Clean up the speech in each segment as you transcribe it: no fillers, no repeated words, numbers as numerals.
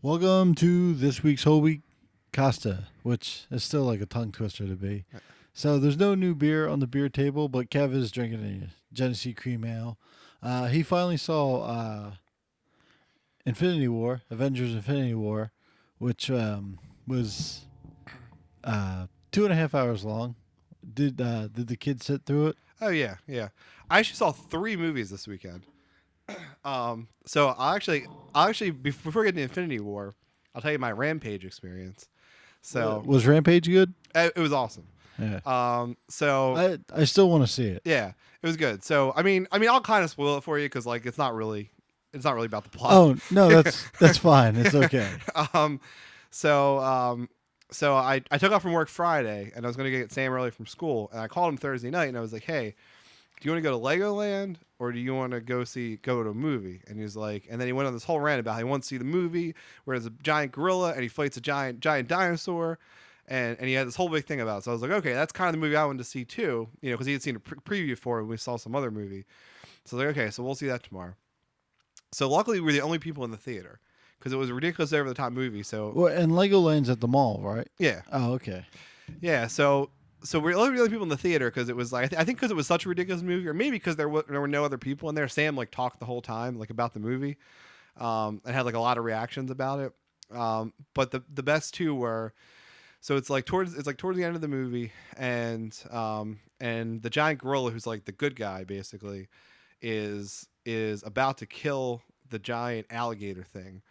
Welcome to this week's Whole Week Costa, which is still like a tongue twister to be. So there's no new beer on the beer table, but Kev is drinking a Genesee Cream Ale. He finally saw Infinity War, Avengers Infinity War, which was 2.5 hours long. Did the kids sit through it? Oh yeah. I actually saw three movies this weekend. So I actually before getting to Infinity War, I'll tell you my Rampage experience. So Was Rampage good? it was awesome. Yeah. So I still want to see it. yeah, it was good. So I mean, I'll kind of spoil it for you because like it's not really about the plot. Oh no, that's fine. It's okay. um, so I took off from work Friday and I was gonna get Sam early from school and I called him Thursday night and I was like, hey, do you want to go to Legoland or do you want to go to a movie? And he was like, and then he went on this whole rant about how he wants to see the movie where there's a giant gorilla and he fights a giant dinosaur, and he had this whole big thing about it. So I was like, okay, that's kind of the movie I wanted to see too, because he had seen a preview for it and we saw some other movie. So I was like, okay, so we'll see that tomorrow. So luckily we're the only people in the theater because it was a ridiculous over the top movie. So Well, and Legoland's at the mall, right? yeah, Oh, okay. yeah. So we're the only people in the theater because it was like I think because it was such a ridiculous movie, or maybe because there were no other people in there. Sam like talked the whole time like about the movie, and had like a lot of reactions about it. But the best two were, so it's like towards the end of the movie, and the giant gorilla who's like the good guy basically is about to kill the giant alligator thing.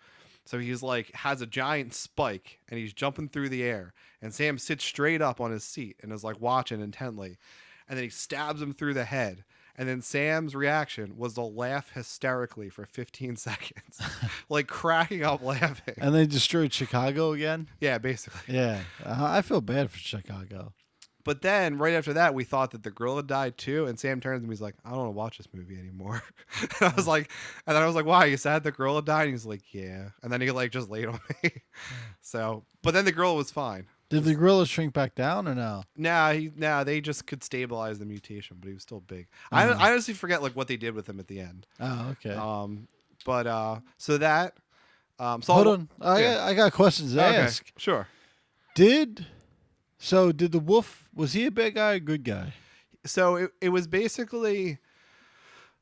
So he's like has a giant spike and he's jumping through the air. And Sam sits straight up on his seat and is like watching intently. And then he stabs him through the head. And then Sam's reaction was to laugh hysterically for 15 seconds, like cracking up laughing. And they destroyed Chicago again. Yeah, basically. Yeah, I feel bad for Chicago. But then right after that, we thought that the gorilla died too. And Sam turns to me, he's like, I don't want to watch this movie anymore. And I was like, and then I was like, why? You sad the gorilla died? And he's like, yeah. And then he like just laid on me. So, but then the gorilla was fine. Did the gorilla shrink back down or no? Nah, they just could stabilize the mutation, but he was still big. I honestly forget like what they did with him at the end. Oh, okay. But so that so Hold on, yeah. I got questions to Okay, ask. sure. Did the wolf, was he a bad guy or good guy? So it was basically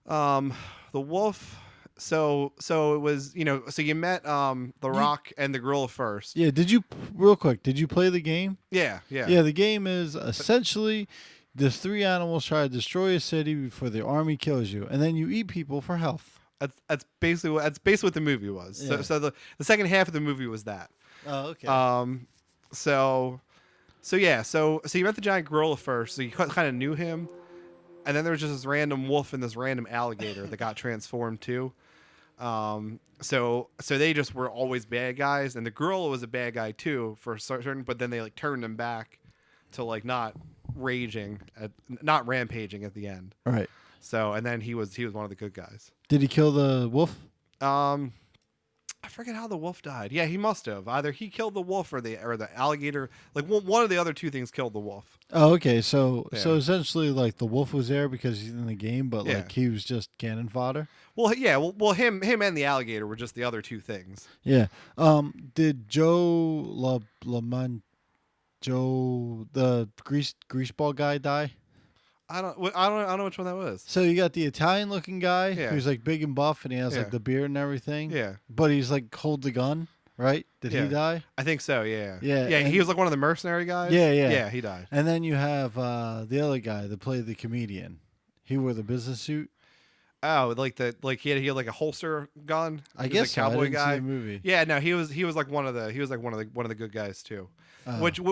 the wolf. So it was so you met the Rock and the gorilla first. Yeah. Did you real quick? Did you play the game? Yeah. Yeah. The game is essentially the three animals try to destroy a city before the army kills you, and then you eat people for health. That's basically what the movie was. Yeah. So the second half of the movie was that. Oh, okay. So yeah, so you met the giant gorilla first, so you kind of knew him, and then there was just this random wolf and this random alligator that got transformed too. So they just were always bad guys, and the gorilla was a bad guy too for certain, but then they like turned him back to like not rampaging at the end. All right. So and then he was one of the good guys. Did he kill the wolf? I forget how the wolf died. Yeah, he must have. Either he killed the wolf or the alligator. Like one of the other two things killed the wolf. Oh, okay. So Yeah. so essentially, like the wolf was there because he's in the game, but Yeah. like he was just cannon fodder. Well, yeah. Well, him and the alligator were just the other two things. Yeah. Did Joe the greaseball guy die? I don't know which one that was. So you got the Italian looking guy Yeah. who's like big and buff and he has Yeah. like the beard and everything. Yeah, But he's like holds the gun, right? Did Yeah. he die? I think so. Yeah. Yeah, Yeah. and- He was like one of the mercenary guys. Yeah, yeah. Yeah, he died. And then you have the other guy that played the comedian. He wore the business suit. Oh, he had like a holster gun. I He was guess a so. I cowboy didn't guy. see the movie. Yeah, no, he was like one of the good guys too. Oh. Which that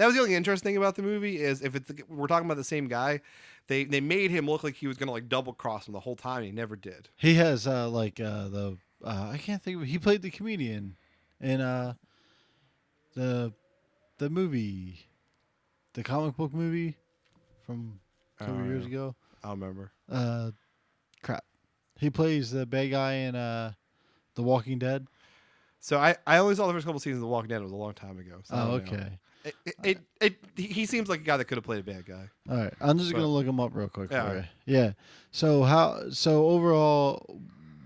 was the only interesting thing about the movie is if we're talking about the same guy, they made him look like he was gonna like double cross him the whole time. And he never did. He has I can't think of it. He played the comedian in the movie, the comic book movie from Oh, 2 years yeah. ago. I don't remember. Crap. He plays the bad guy in The Walking Dead. So I only saw the first couple seasons of The Walking Dead. It was a long time ago. So I Oh, don't know. okay. He seems like a guy that could have played a bad guy. All right. I'm just But- gonna look him up real quick Yeah, for all you. right. Yeah. So overall,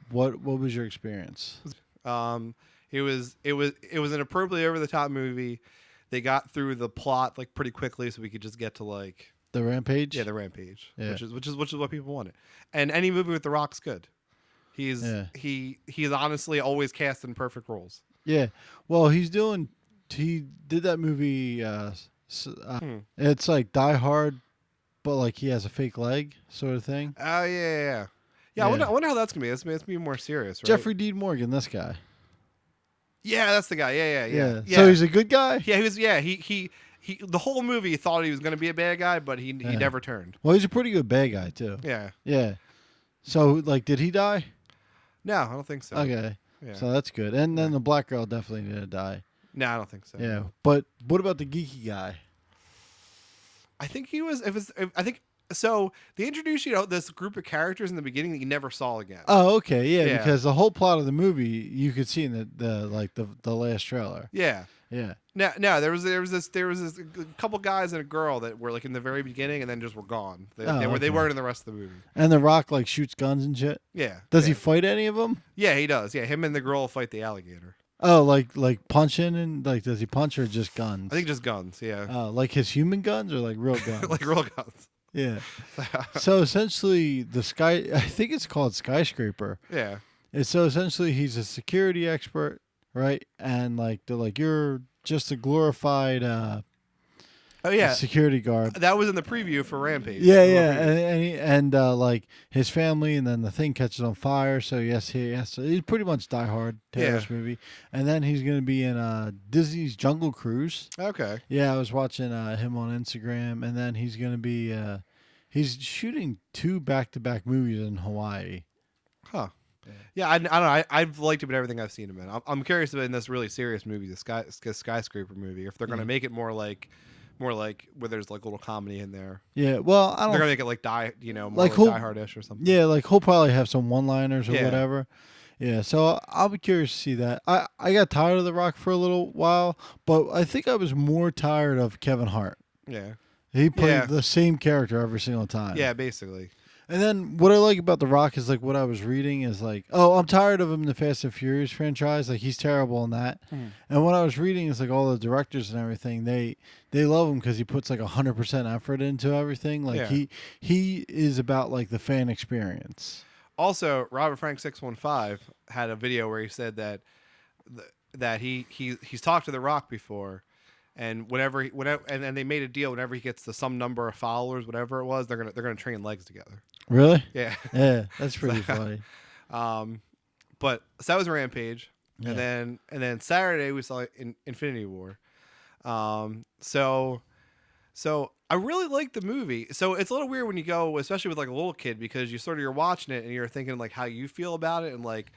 what was your experience? Um, It was an appropriately over the top movie. They got through the plot like pretty quickly, so we could just get to like The Rampage. the Rampage, Yeah. which is what people wanted. And any movie with The Rock's good. He's he's honestly always cast in perfect roles. Yeah. Well, he did that movie. It's like Die Hard, but like he has a fake leg, sort of thing. Oh yeah. I wonder how that's gonna be. It's gonna be more serious, right? Jeffrey Dean Morgan, this guy. Yeah, that's the guy. Yeah. So he's a good guy. Yeah, he was. Yeah, he the whole movie thought he was gonna be a bad guy, but he never turned. Well, he's a pretty good bad guy too. Yeah. Yeah. So like, did he die? No, I don't think so. Okay. Yeah. So that's good. And then the black girl definitely didn't die. No, I don't think so. Yeah. But what about the geeky guy? I think he was. I think so. They introduced this group of characters in the beginning that you never saw again. Oh, okay. Yeah, Yeah. because the whole plot of the movie you could see in the last trailer. Yeah. Yeah. No. There was this couple guys and a girl that were like in the very beginning and then just were gone. They okay. weren't in the rest of the movie. And The Rock like shoots guns and shit. Yeah. Does he fight any of them? Yeah, he does. Yeah, him and the girl fight the alligator. Oh, like punching and like does he punch or just guns? I think just guns. Yeah. Like his human guns or like real guns? like real guns. Yeah. So essentially, I think it's called Skyscraper. Yeah. And so essentially, he's a security expert, right? And like they're like, you're just a glorified Oh yeah. security guard. That was in the preview for Rampage. Yeah, and like his family, and then the thing catches on fire. So yes, he's pretty much Die Hard terrorist movie, and then he's gonna be in Disney's Jungle Cruise. Okay. Yeah, I was watching him on Instagram, and then he's gonna be he's shooting 2 back-to-back movies in Hawaii. Huh. Yeah, I don't know. I've liked him in everything I've seen him in. I'm curious about in this really serious movie, the Skyscraper movie, if they're gonna make it more like where there's like little comedy in there. Yeah, well, I don't. They're gonna make it like more like Die Hard-ish or something. Yeah, like he'll probably have some one-liners or Yeah. whatever. Yeah, so I'll be curious to see that. I got tired of The Rock for a little while, but I think I was more tired of Kevin Hart. Yeah. He played the same character every single time. Yeah, basically. And then what I like about The Rock is like what I was reading is like, oh, I'm tired of him in the Fast and Furious franchise. Like he's terrible in that. And what I was reading is like all the directors and everything, they love him because he puts like 100% effort into everything. Like he is about like the fan experience. Also, Robert Frank 615 had a video where he said that he's talked to The Rock before. And whenever and they made a deal. Whenever he gets to some number of followers, whatever it was, they're gonna train legs together. Really? Yeah. Yeah, that's pretty funny. But so that was Rampage, Yeah. and then Saturday we saw Infinity War. So I really liked the movie. So it's a little weird when you go, especially with like a little kid, because you're watching it and you're thinking like how you feel about it, and like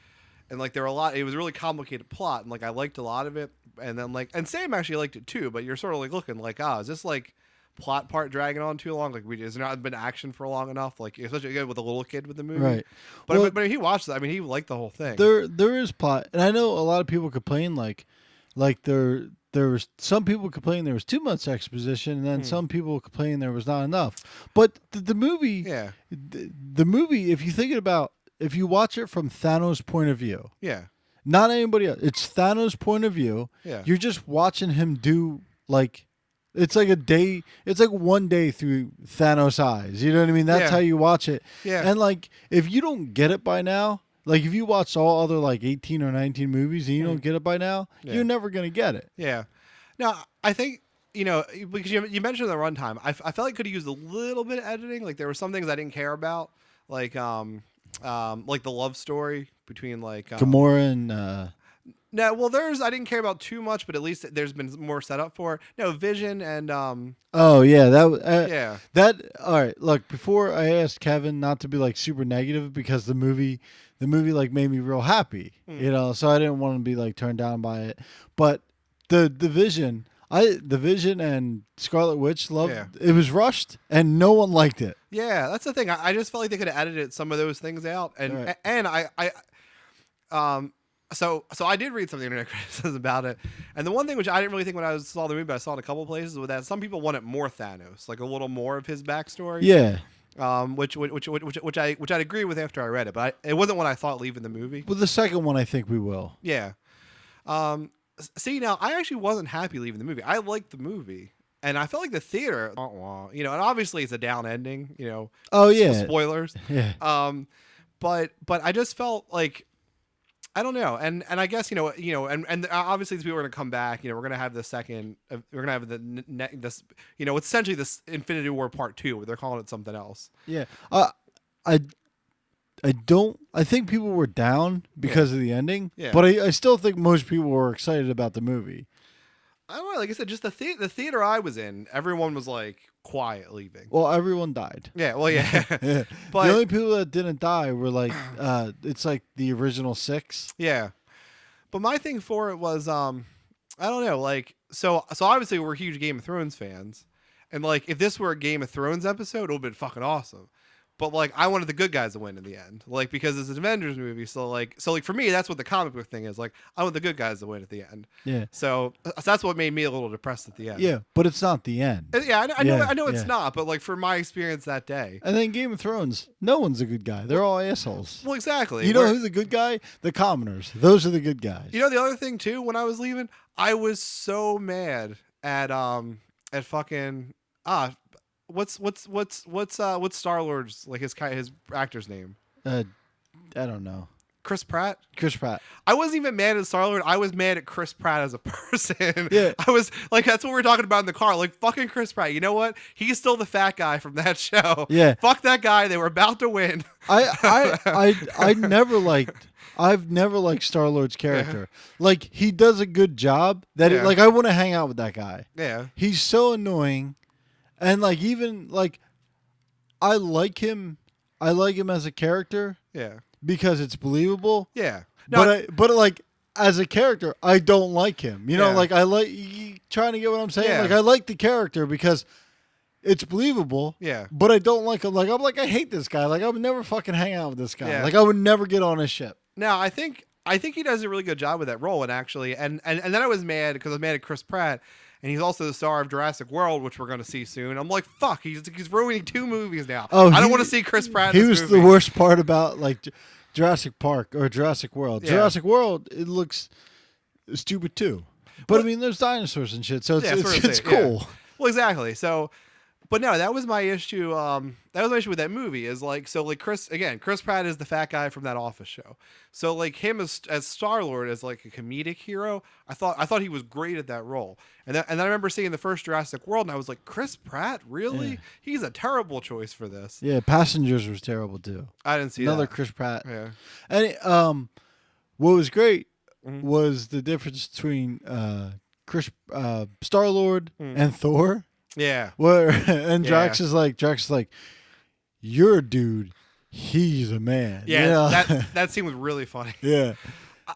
there were a lot. It was a really complicated plot, and like I liked a lot of it. And then and Sam actually liked it too, but you're sort of like looking like, is this like plot part dragging on too long? Like has there not been action for long enough? Like especially with a little kid with the movie, Right? But he watched it. I mean, he liked the whole thing. There is plot, and I know a lot of people complain like there was some people complain there was too much exposition, and then some people complain there was not enough. But the movie, the movie, if you watch it from Thanos' point of view, not anybody else. It's Thanos' point of view. Yeah. You're just watching him do like it's like a day. It's like one day through Thanos' eyes. You know what I mean? That's how you watch it. Yeah. And like if you don't get it by now, like if you watch all other like 18 or 19 movies and you don't get it by now, you're never gonna get it. Yeah. Now I think because you mentioned the runtime, I felt like could have used a little bit of editing. Like there were some things I didn't care about, like the love story between Gamora and no, well, I didn't care about too much, but at least there's been more set up for it. No, Vision and oh yeah, that all right. Look, before I asked Kevin not to be like super negative because the movie like made me real happy, so I didn't want to be like turned down by it. But the Vision and Scarlet Witch it was rushed and no one liked it. Yeah, that's the thing. I just felt like they could have edited some of those things out, and So I did read some of the internet criticisms about it, and the one thing which I didn't really think when I saw the movie, but I saw it a couple places, was that some people wanted more Thanos, like a little more of his backstory. Yeah. Which I'd agree with after I read it, but it wasn't what I thought leaving the movie. Well, the second one I think we will. Yeah. See, now I actually wasn't happy leaving the movie. I liked the movie, and I felt like the theater, and obviously it's a down ending. Oh yeah, Spoilers. yeah. But I just felt like I don't know, and I guess and obviously these people are gonna come back. We're gonna have the second. We're gonna have this. It's essentially this Infinity War Part 2, where they're calling it something else. Yeah. I don't. I think people were down because of the ending. Yeah. But I still think most people were excited about the movie. I don't know. Like I said, just the theater I was in, everyone was like quiet leaving. Well, everyone died. Yeah. Well, yeah. Yeah. But The only people that didn't die were like, it's like the original 6. yeah. But my thing for it was, I don't know. Like, so obviously we're huge Game of Thrones fans, and like if this were a Game of Thrones episode, it would have been fucking awesome. But like I wanted the good guys to win in the end, like because it's an Avengers movie. So like for me, that's what the comic book thing is. Like I want the good guys to win at the end. Yeah. So that's what made me a little depressed at the end. Yeah, but it's not the end. Yeah, I know. Yeah, I know it's yeah. not. But like for my experience that day. And then Game of Thrones, no one's a good guy. They're all assholes. Well, exactly. You know who's the good guy? The commoners. Those are the good guys. The other thing too, when I was leaving, I was so mad at fucking what's Star-Lord's like his actor's name? I don't know. Chris Pratt. Chris Pratt. I wasn't even mad at Star-Lord. I was mad at Chris Pratt as a person. Yeah. I was like, that's what we were talking about in the car. Like, fucking Chris Pratt. You know what? He's still the fat guy from that show. Yeah. Fuck that guy. They were about to win. I never liked. I've never liked Star-Lord's character. Like he does a good job. Yeah. Like I want to hang out with that guy. Yeah. He's so annoying, and like even like I like him. I like him as a character Yeah. because it's believable. Yeah. No, But like as a character, I don't like him. You know, Yeah. like I like you trying to get what I'm saying. Yeah. Like I like the character because it's believable. Yeah. But I don't like him. Like I'm like I hate this guy. Like I would never fucking hang out with this guy. Yeah. Like I would never get on his ship. Now I think he does a really good job with that role, and actually, and then I was mad because I was mad at Chris Pratt, and he's also the star of Jurassic World, which we're going to see soon. I'm like, fuck, he's ruining 2 movies now. Oh, I don't want to see Chris Pratt. He in was this the movie. worst part about like Jurassic Park or Jurassic World. Yeah. Jurassic World, it looks stupid too. But I mean, there's dinosaurs and shit, so it's Yeah, that's what I'm it's saying, yeah. cool. Well, exactly. So, but no, that was my issue. That was my issue with that movie. Is like Chris Pratt is the fat guy from that Office show. So like him as Star-Lord as like a comedic hero, I thought he was great at that role. And then I remember seeing the first Jurassic World, and I was like, Chris Pratt, really? Yeah. He's a terrible choice for this. Yeah, Passengers was terrible too. I didn't see Another that. Chris Pratt. Yeah. And what was great Mhm. was the difference between Star-Lord and Thor. Yeah. Where and Yeah. Drax is like, you're a dude. He's a man. Yeah. You know? That scene was really funny. Yeah.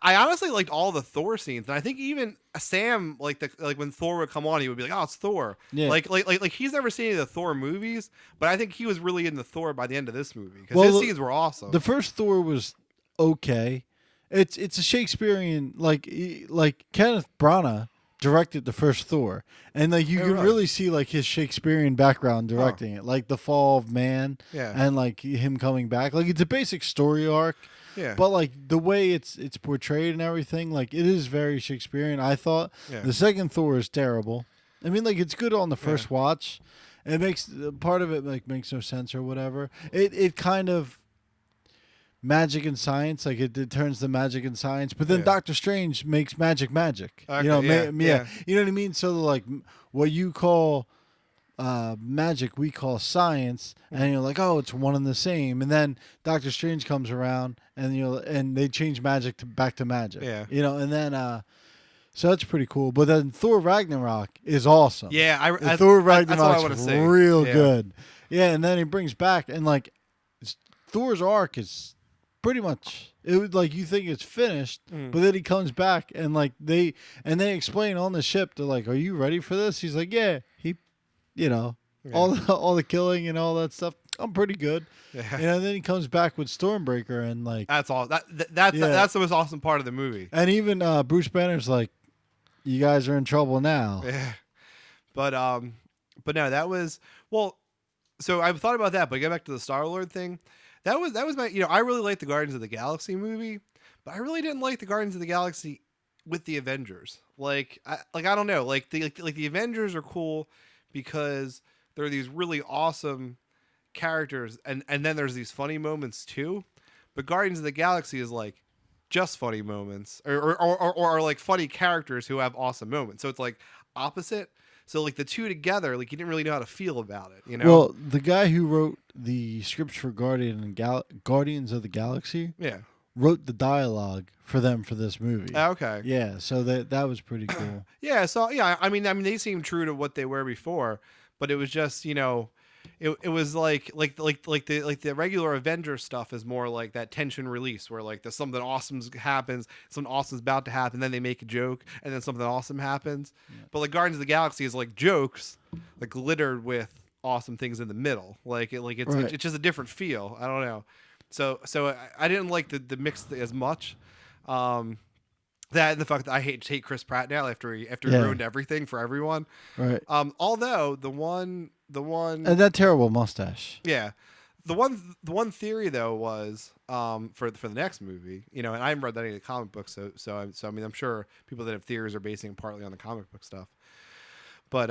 I honestly liked all the Thor scenes, and I think even Sam, like when Thor would come on, he would be like, "Oh, it's Thor." Yeah. Like he's never seen any of the Thor movies, but I think he was really into Thor by the end of this movie because Well, his scenes were awesome. The first Thor was okay. It's a Shakespearean like Kenneth Branagh directed the first Thor, and like you Oh, can really? really see like his Shakespearean background directing it, like the fall of man, Yeah. and like him coming back. Like it's a basic story arc, yeah, but like the way it's portrayed and everything, like it is very Shakespearean. I thought Yeah. the second Thor is terrible. I mean, like it's good on the first watch. It makes part of it like makes no sense or whatever. It kind of magic and science, like it turns to magic and science, but then Yeah. Doctor Strange makes magic. Okay, You know, yeah. you know what I mean. So like what you call magic, we call science, and you're like, oh, it's one and the same. And then Doctor Strange comes around, and and they change magic back to magic. Yeah. You know, and then so that's pretty cool. But then Thor Ragnarok is awesome. Yeah, Thor that's what I Ragnarok's wanna see. real Yeah. good. Yeah, and then he brings back and like Thor's arc is pretty much it was like you think it's finished, but then he comes back and like they explain on the ship. They're like, "Are you ready for this?" He's like, "Yeah." All the killing and all that stuff. I'm pretty good. Yeah. And then he comes back with Stormbreaker and like, That's all. That's Yeah. that's the most awesome part of the movie. and even Bruce Banner's like, "You guys are in trouble now." Yeah. But no, that was well. So I've thought about that, but get back to the Star-Lord thing. That was my I really liked the Guardians of the Galaxy movie, but I really didn't like the Guardians of the Galaxy with the Avengers. I don't know. Like the Avengers are cool because they're these really awesome characters, and then there's these funny moments too. But Guardians of the Galaxy is like just funny moments, or like funny characters who have awesome moments. So it's like opposite. So like the two together, like you didn't really know how to feel about it, you know? Well, the guy who wrote the scripts for Guardians of the Galaxy Yeah. wrote the dialogue for them for this movie. Okay. Yeah, so that was pretty cool. Yeah. So yeah, I mean, they seem true to what they were before, but it was just it was like the regular Avenger stuff is more like that tension release where like there's something awesome happens, something awesome's about to happen, then they make a joke, and then something awesome happens. Yeah. But like Guardians of the Galaxy is like jokes, like littered with awesome things in the middle. It's just a different feel. I don't know. So I didn't like the mix as much. That and the fact that I hate Chris Pratt now after he ruined everything for everyone. Right. Although the one and that terrible mustache. Yeah. The one theory though was for the next movie, and I haven't read that in the comic book, so I mean I'm sure people that have theories are basing it partly on the comic book stuff. But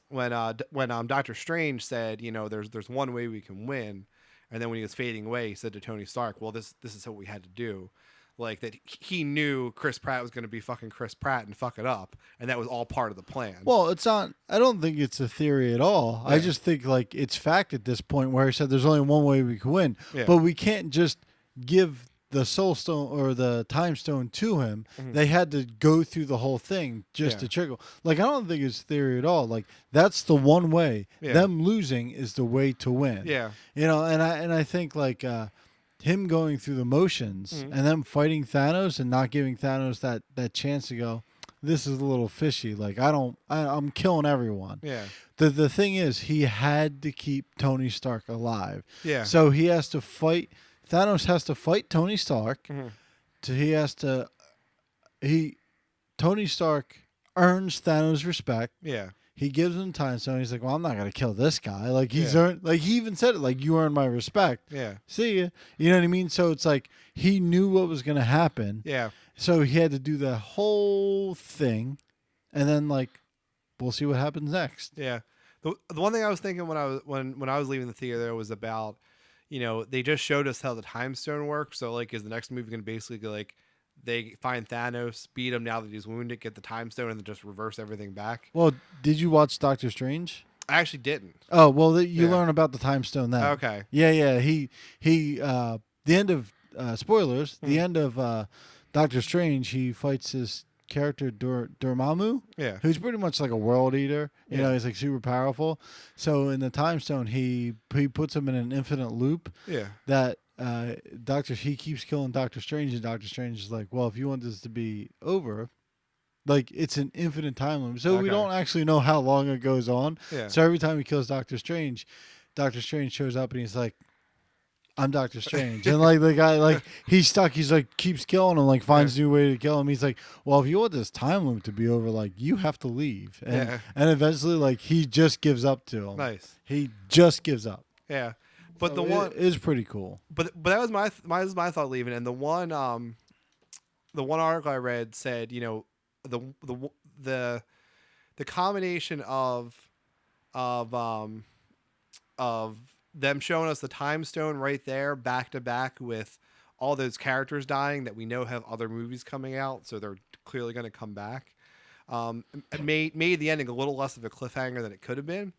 when Doctor Strange said, there's one way we can win, and then when he was fading away, he said to Tony Stark, well, this is what we had to do. Like that he knew Chris Pratt was going to be fucking Chris Pratt and fuck it up, and that was all part of the plan. Well, it's not. I don't think it's a theory at all. Yeah. I just think like it's fact at this point where he said there's only one way we can win, but we can't just give the Soul Stone or the Time Stone to him. Mm-hmm. They had to go through the whole thing just to trigger. Like I don't think it's theory at all. Like that's the one way. Yeah. Them losing is the way to win. Yeah, and I think like. Him going through the motions and them fighting Thanos and not giving Thanos that chance to go, this is a little fishy. Like I'm killing everyone. Yeah. The thing is, he had to keep Tony Stark alive. Yeah. So he has to fight. Thanos has to fight Tony Stark. Tony Stark earns Thanos' respect. Yeah. He gives him time, so he's like, well, I'm not going to kill this guy. Like, he's earned, like, he even said it, like, you earned my respect. Yeah. See ya. You know what I mean? So it's like, he knew what was going to happen. Yeah. So he had to do the whole thing, and then, like, we'll see what happens next. Yeah. The one thing I was thinking when I was leaving the theater was about, they just showed us how the Time Stone works. So, like, is the next movie going to basically, like, they find Thanos, beat him now that he's wounded, get the Time Stone, and then just reverse everything back? Well, did you watch Doctor Strange? I actually didn't. Oh, well, you learn about the Time Stone then. Okay. Yeah. He the end of, spoilers, the end of Doctor Strange, he fights his character Dormammu, who's pretty much like a world eater. You know, he's like super powerful. So in the Time Stone, he puts him in an infinite loop. Yeah. That he keeps killing Doctor Strange, and Doctor Strange is like, well, if you want this to be over, like it's an infinite time limit. So we don't actually know how long it goes on. Yeah. So every time he kills Doctor Strange shows up and he's like, I'm Doctor Strange. And like the guy, like he's stuck. He's like keeps killing him, like finds a new way to kill him. He's like, well, if you want this time limit to be over, like you have to leave. And eventually, like he just gives up to him. Nice. He just gives up. Yeah. But so the one is pretty cool. But that was my thought leaving. And the one article I read said, the combination of them showing us the Time Stone right there back to back with all those characters dying that we know have other movies coming out, so they're clearly going to come back. Made the ending a little less of a cliffhanger than it could have been,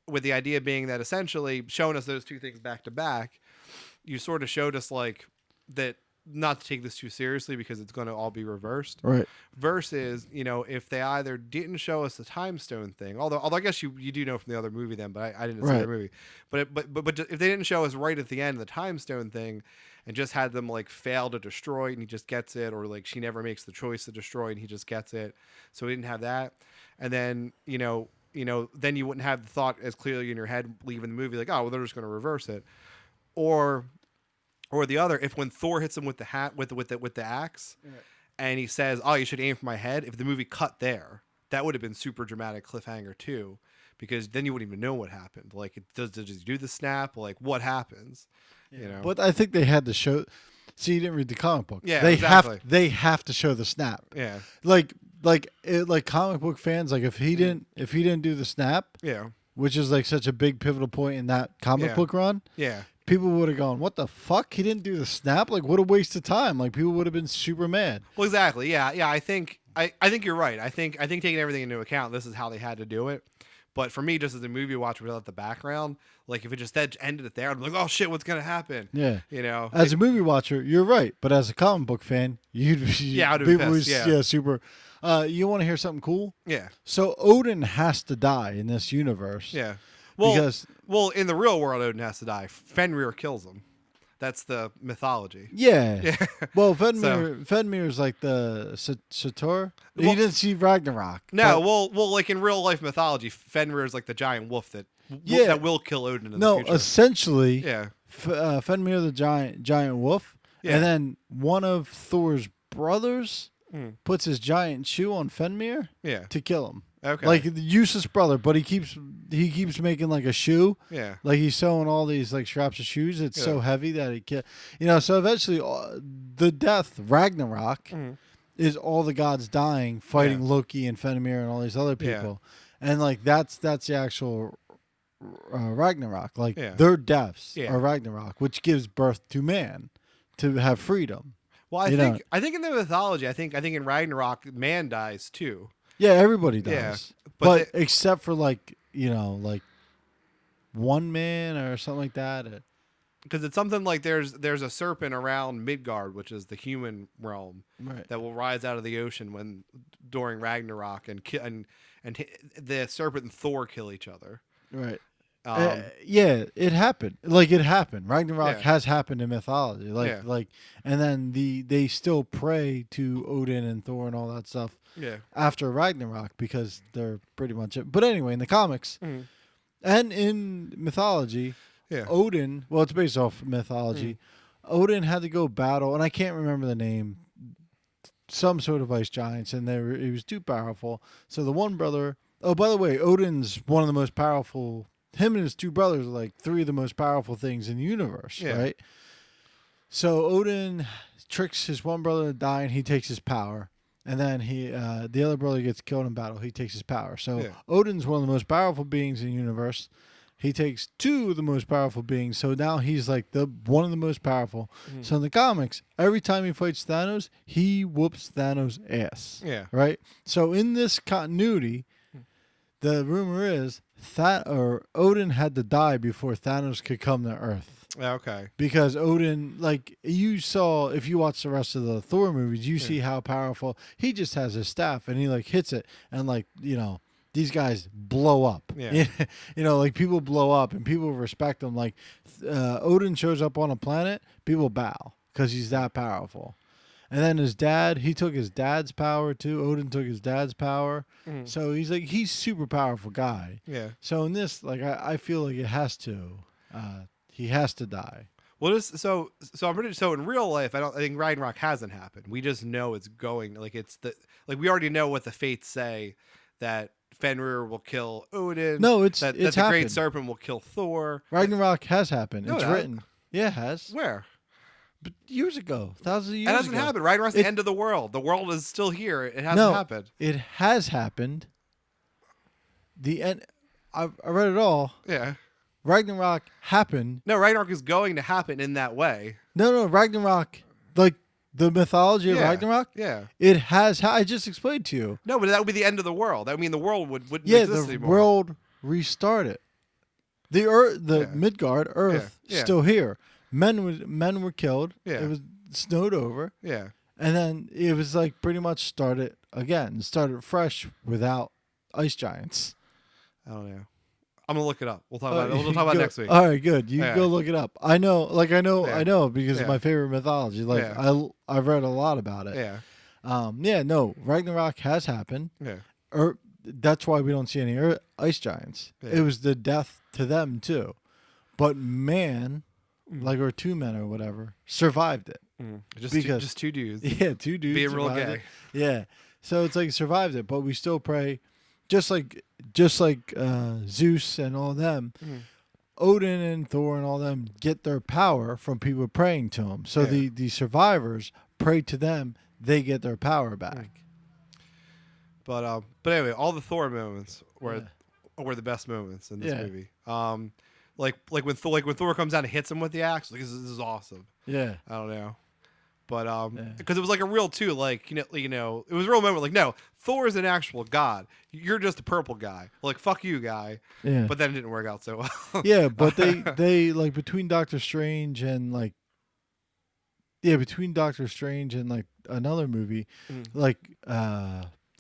with the idea being that essentially showing us those two things back to back, you sort of showed us like that not to take this too seriously because it's going to all be reversed. Right. Versus, if they either didn't show us the Time Stone thing, although I guess you do know from the other movie then, but I didn't see the movie. But if they didn't show us right at the end the Time Stone thing, and just had them like fail to destroy it and he just gets it, or like she never makes the choice to destroy it and he just gets it, so we didn't have that, and then then you wouldn't have the thought as clearly in your head leaving the movie like, oh well, they're just going to reverse it, or the other, if when Thor hits him with the hat with the axe, and he says, "Oh, you should aim for my head." If the movie cut there, that would have been super dramatic cliffhanger too, because then you wouldn't even know what happened. Like, does he do the snap? Like, what happens? But I think they had to show. See, you didn't read the comic book. Yeah, they exactly. have to show the snap. Yeah. Like comic book fans, like if he didn't do the snap, Yeah. which is like such a big pivotal point in that comic Yeah. book run, Yeah. people would have gone, "What the fuck? He didn't do the snap? Like, what a waste of time!" Like, people would have been super mad. Well, exactly. Yeah. Yeah. I think you're right. I think taking everything into account, this is how they had to do it. But for me, just as a movie watcher without the background, like if it just ended it there, I'm like, oh shit, what's gonna happen? Yeah, You know. as a movie watcher, you're right, but as a comic book fan, Yeah, I'd be pissed, yeah. super. You want to hear something cool? Yeah. So Odin has to die in this universe. Yeah. Well, because in the real world, Odin has to die. Fenrir kills him. That's the mythology. yeah. Yeah. Well, Fenrir is like the Sator. He Well- didn't see Ragnarok. No, but- well, like in real life mythology, Fenrir is like the giant wolf that Yeah. that will kill Odin in the no, future. essentially, Yeah. Fenrir the giant wolf, Yeah. and then one of Thor's brothers Mm. puts his giant shoe on Fenrir Yeah. to kill him. Okay. Like the useless brother, but he keeps making like a shoe. Yeah. Like he's sewing all these like straps of shoes. It's so Yeah. heavy that it can't. So eventually, the death Ragnarok Mhm. is all the gods dying, fighting Yeah. Loki and Fenrir and all these other Yeah. people, and like that's the actual Ragnarok. Like Yeah. their deaths Yeah. are Ragnarok, which gives birth to man to have freedom. Well, You I think in the mythology, I think in Ragnarok, man dies too. Yeah, everybody Yeah, does, but but except for like one man or something like that. Because it's something like there's a serpent around Midgard, which is the human realm, Right. that will rise out of the ocean during Ragnarok and the serpent and Thor kill each other. Right. Um, Yeah, it happened. Like it happened. Ragnarok Yeah. has happened in mythology. Yeah. And then they still pray to Odin and Thor and all that stuff yeah. after Ragnarok because they're pretty much it. But anyway, in the comics Mhm. and in mythology, Yeah. Odin. Well, it's based off mythology. Odin had to go battle, and I can't remember the name. Some sort of ice giants, and he was too powerful. So the one brother. Oh, by the way, Odin's one of the most powerful. Him and his two brothers are like three of the most powerful things in the universe, Yeah. right? So Odin tricks his one brother to die, and he takes his power. And then the other brother gets killed in battle. He takes his power. So Yeah. Odin's one of the most powerful beings in the universe. He takes two of the most powerful beings. So now he's like one of the most powerful. Mhm. So in the comics, every time he fights Thanos, he whoops Thanos' ass. Yeah. Right? So in this continuity, the rumor is Odin had to die before Thanos could come to Earth. Okay. Because Odin, like you saw, if you watch the rest of the Thor movies, you see how powerful he just has his staff and he like hits it and like these guys blow up. Yeah. Like people blow up and people respect him. Like Odin shows up on a planet, people bow because he's that powerful. And then his dad, he took his dad's power too. Odin took his dad's power. Mhm. So he's super powerful guy. Yeah. So in this, like I feel like it has to, he has to die. Well, so in real life, I think Ragnarok hasn't happened. We just know it's going. Like we already know what the fates say, that Fenrir will kill Odin. No, that it's the Great happened. Serpent will kill Thor. Ragnarok has happened. No, It's it hasn't. written. Yeah, it has. Where? But years ago, thousands of years It hasn't ago. happened. Ragnarok's It- the end of the world. The world is still here. It hasn't No. happened. It has happened. The end. I read it all. Yeah. Ragnarok happened. No, Ragnarok is going to happen in that way. No, Ragnarok, like the mythology of Yeah. Ragnarok, Yeah. it has. I just explained to you. No, but that would be the end of the world. I mean, the world wouldn't Yeah, exist the anymore. world restarted. The Earth, the Yeah. Midgard Earth, Yeah. still here. Men were killed. Yeah. It was snowed over, Yeah. and then it was like pretty much started again. Started fresh without ice giants. I don't know. I'm gonna look it up. We'll talk about it. We'll talk about it Good. next week. All right, good. You Yeah. go look it up. I know Yeah. I know because Yeah. it's my favorite mythology. Like Yeah. I've read a lot about it. Yeah. No, Ragnarok has happened. Yeah. That's why we don't see any ice giants. Yeah. It was the death to them too, but man, Mm. or two men or whatever, survived it. Just two dudes Yeah, two dudes being real survived gay. it. Yeah, so it's like survived it, but we still pray, just like Zeus and all them. Mhm. Odin and Thor and all them get their power from people praying to them. So Yeah. the survivors pray to them, they get their power back. But anyway, all the Thor moments Yeah. were the best moments in this Yeah. movie. Like when Thor comes down and hits him with the axe, like this is awesome. Yeah. I don't know. But Yeah. because it was like a real too, like it was a real moment. Like, no, Thor is an actual god. You're just a purple guy. Like, fuck you, guy. Yeah. But then it didn't work out so well. Yeah, but they like between Doctor Strange and like between Doctor Strange and like another movie, Mm. like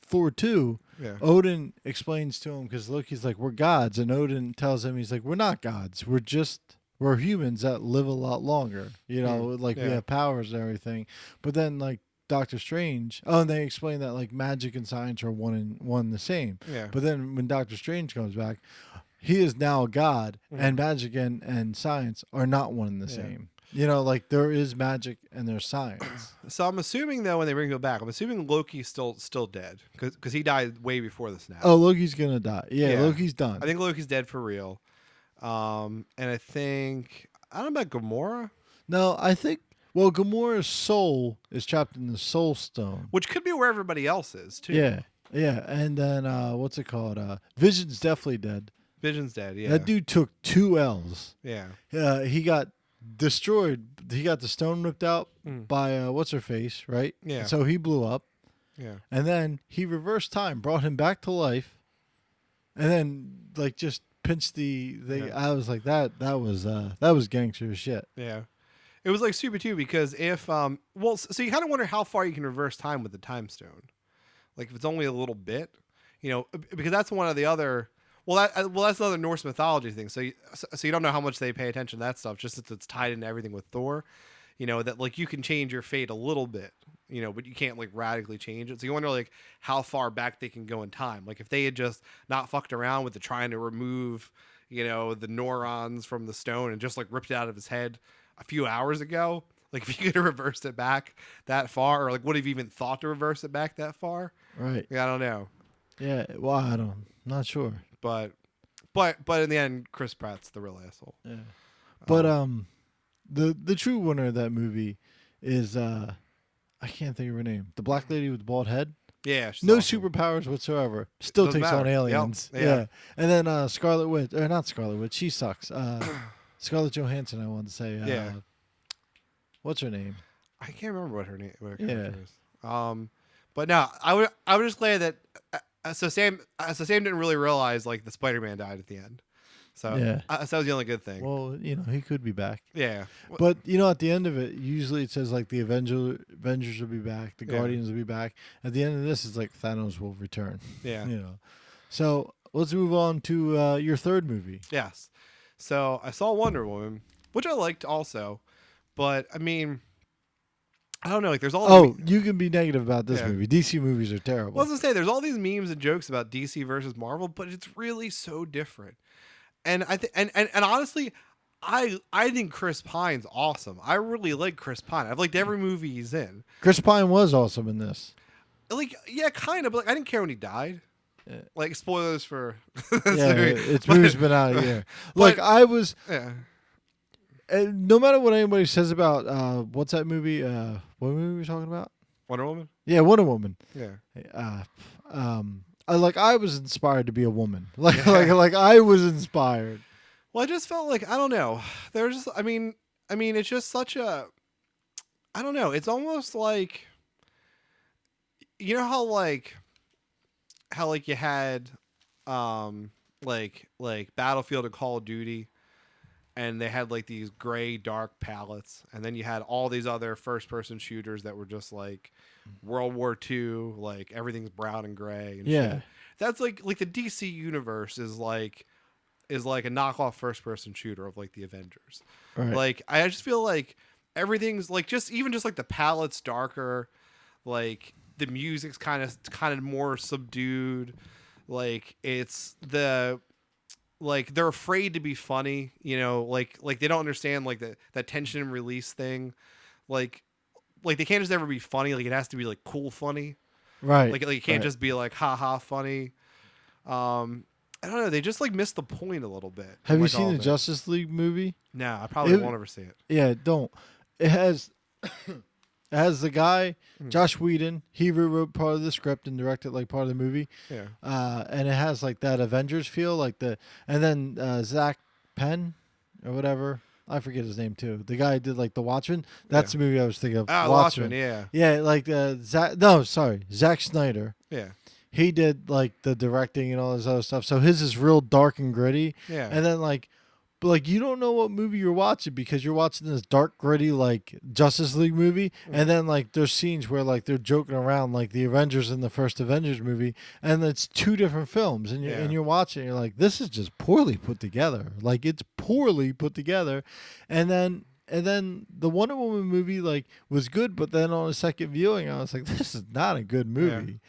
Thor 2, Yeah. Odin explains to him because Loki's like, we're gods, and Odin tells him, he's like, we're not gods, we're humans that live a lot longer, like we Yeah. have powers and everything. But then like Doctor Strange, and they explain that like magic and science are one and the same. Yeah. But then when Doctor Strange comes back, he is now a god, and magic and science are not one and the Yeah. same. Like there is magic and there's science. So I'm assuming though when they bring him back, I'm assuming Loki's still dead because he died way before the snap. Oh, Loki's gonna die. Yeah, Yeah. Loki's done. I think Loki's dead for real. And I don't know about Gamora, No, I think. Well, Gamora's soul is trapped in the Soul Stone. which could be where everybody else is too. Yeah, yeah, and then what's it called? Vision's definitely dead. Vision's dead. Yeah. That dude took 2 L's. Yeah. He got destroyed. He got the stone ripped out Mm. by what's her face, right? Yeah. So he blew up, Yeah. and then he reversed time, brought him back to life, and then like just pinched the. Yeah. I was like that was gangster as shit. Yeah. It was like super too because if so you kind of wonder how far you can reverse time with the time stone, like if it's only a little bit, because that's one of the other. That's another Norse mythology thing. So you don't know how much they pay attention to that stuff. Just that it's tied into everything with Thor, that like you can change your fate a little bit, but you can't like radically change it. So you wonder like how far back they can go in time. Like if they had just not fucked around with the trying to remove, the neurons from the stone and just like ripped it out of his head a few hours ago. Like if you could have reversed it back that far, or like would have even thought to reverse it back that far. Right. Yeah, I don't know. Yeah. Well, not sure. But in the end, Chris Pratt's the real asshole. Yeah. But the true winner of that movie is I can't think of her name. The black lady with the bald head. Yeah, she's No awesome. superpowers whatsoever. Still Doesn't takes on matter. Yep. aliens. Yeah. Yeah. And then Scarlet Witch, or not Scarlet Witch, she sucks. Scarlett Johansson, I want to say. Yeah. What's her name? I can't remember what her Yeah. character is. But no, I would just glad that so Sam didn't really realize like the Spider-Man died at the end. So Yeah. so that was the only good thing. Well, he could be back. Yeah. But at the end of it, usually it says like the Avengers will be back, the Yeah. Guardians will be back. At the end of this, it's like Thanos will return. Yeah. So let's move on to your third movie. Yes. So I saw Wonder Woman, which I liked also, but I mean, I don't know. Like, there's all. Oh, you can be negative about this Yeah. movie. DC movies are terrible. Well, I was gonna say there's all these memes and jokes about DC versus Marvel, but it's really so different. And I think, and honestly, I think Chris Pine's awesome. I really like Chris Pine. I've liked every movie he's in. Chris Pine was awesome in this. Like, yeah, kind of, but like, I didn't care when he died. Yeah. Like, spoilers for. Yeah, its movie's been out a year. Like but- I was, Yeah. no matter what anybody says about what's that movie? What movie were we talking about? Wonder Woman. Yeah, Wonder Woman. Yeah. I was inspired to be a woman. Like I was inspired. Well, I just felt like I don't know. There's, I mean, it's just such a. I don't know. It's almost like. You know how you had, like Battlefield and Call of Duty, and they had like these gray dark palettes, and then you had all these other first person shooters that were just like World War II, like everything's brown and gray. And Yeah. shit. That's like the DC universe is like a knockoff first person shooter of like the Avengers. Right. Like I just feel like everything's like just like the palette's darker, like the music's kind of more subdued, like it's like they're afraid to be funny, like they don't understand like that tension and release thing, like they can't just ever be funny, like it has to be like cool funny, Right. like it can't just be like ha ha funny. I don't know. They just like missed the point a little bit. Have you like, seen all the of it. Justice League movie? No, I probably It- won't ever see it. Yeah, don't. It has it has the guy Mm. Josh Whedon. He rewrote part of the script and directed like part of the movie. Yeah. And it has like that Avengers feel, like and then Zach Penn or whatever. I forget his name too. The guy who did like the Watchmen. That's Yeah. the movie I was thinking of. Ah, The Watchmen. Yeah. Yeah, like Zack. No, sorry, Zack Snyder. Yeah. He did like the directing and all this other stuff. So his is real dark and gritty. Yeah. And then but like you don't know what movie you're watching because you're watching this dark, gritty like Justice League movie, and then like there's scenes where like they're joking around like the Avengers in the first Avengers movie, and it's two different films, and you're watching, you're like, this is just poorly put together. Like it's poorly put together, and then the Wonder Woman movie like was good, but then on a second viewing, I was like, this is not a good movie.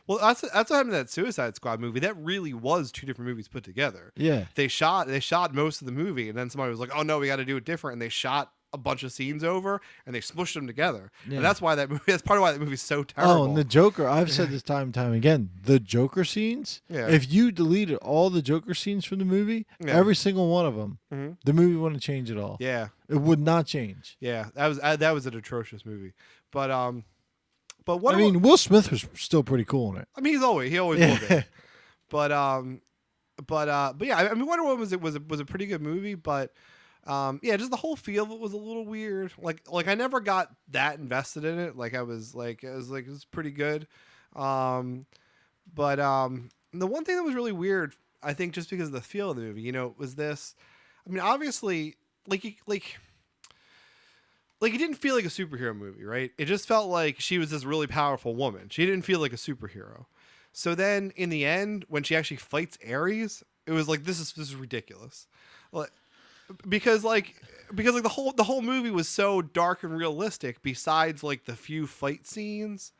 Well, that's what happened to that Suicide Squad movie. That really was two different movies put together. Yeah. They shot most of the movie, and then somebody was like, "Oh no, we got to do it different." And they shot a bunch of scenes over, and they smushed them together. Yeah. And that's why that movie. That's part of why that movie's so terrible. Oh, and the Joker. I've said this time and time again. The Joker scenes. Yeah. If you deleted all the Joker scenes from the movie, Yeah. every single one of them, Mhm. the movie wouldn't change at all. Yeah, It would not change. yeah, that was an atrocious movie. But what I mean, Will Smith was still pretty cool in it. I mean, he always will be. But yeah, I mean, Wonder Woman was a pretty good movie, but yeah, just the whole feel of it was a little weird. Like I never got that invested in it. Like it was pretty good. The one thing that was really weird, I think, just because of the feel of the movie, was this. I mean, obviously, like it didn't feel like a superhero movie, right? It just felt like she was this really powerful woman. She didn't feel like a superhero. So then in the end, when she actually fights Ares, it was like, this is ridiculous. Because the whole movie was so dark and realistic, besides like the few fight scenes,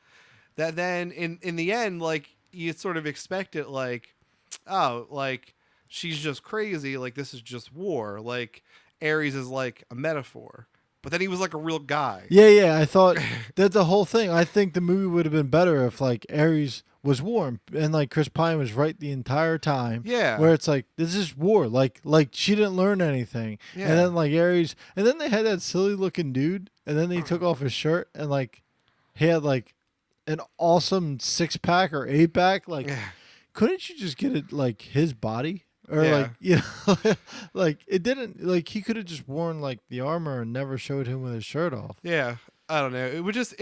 that then in the end, like you sort of expect it like, oh, like she's just crazy, like this is just war. Like Ares is like a metaphor. But then he was like a real guy. Yeah. I thought that's the whole thing. I think the movie would have been better if like Ares was warm and like Chris Pine was right the entire time. Yeah. Where it's like, this is war. Like she didn't learn anything. Yeah. And then like Ares, and then they had that silly looking dude, and then they took off his shirt and like he had like an awesome 6-pack or 8-pack. Like, Yeah. couldn't you just get it like his body? Or Yeah. like, like it didn't, like he could have just worn like the armor and never showed him with his shirt off. Yeah, I don't know. It was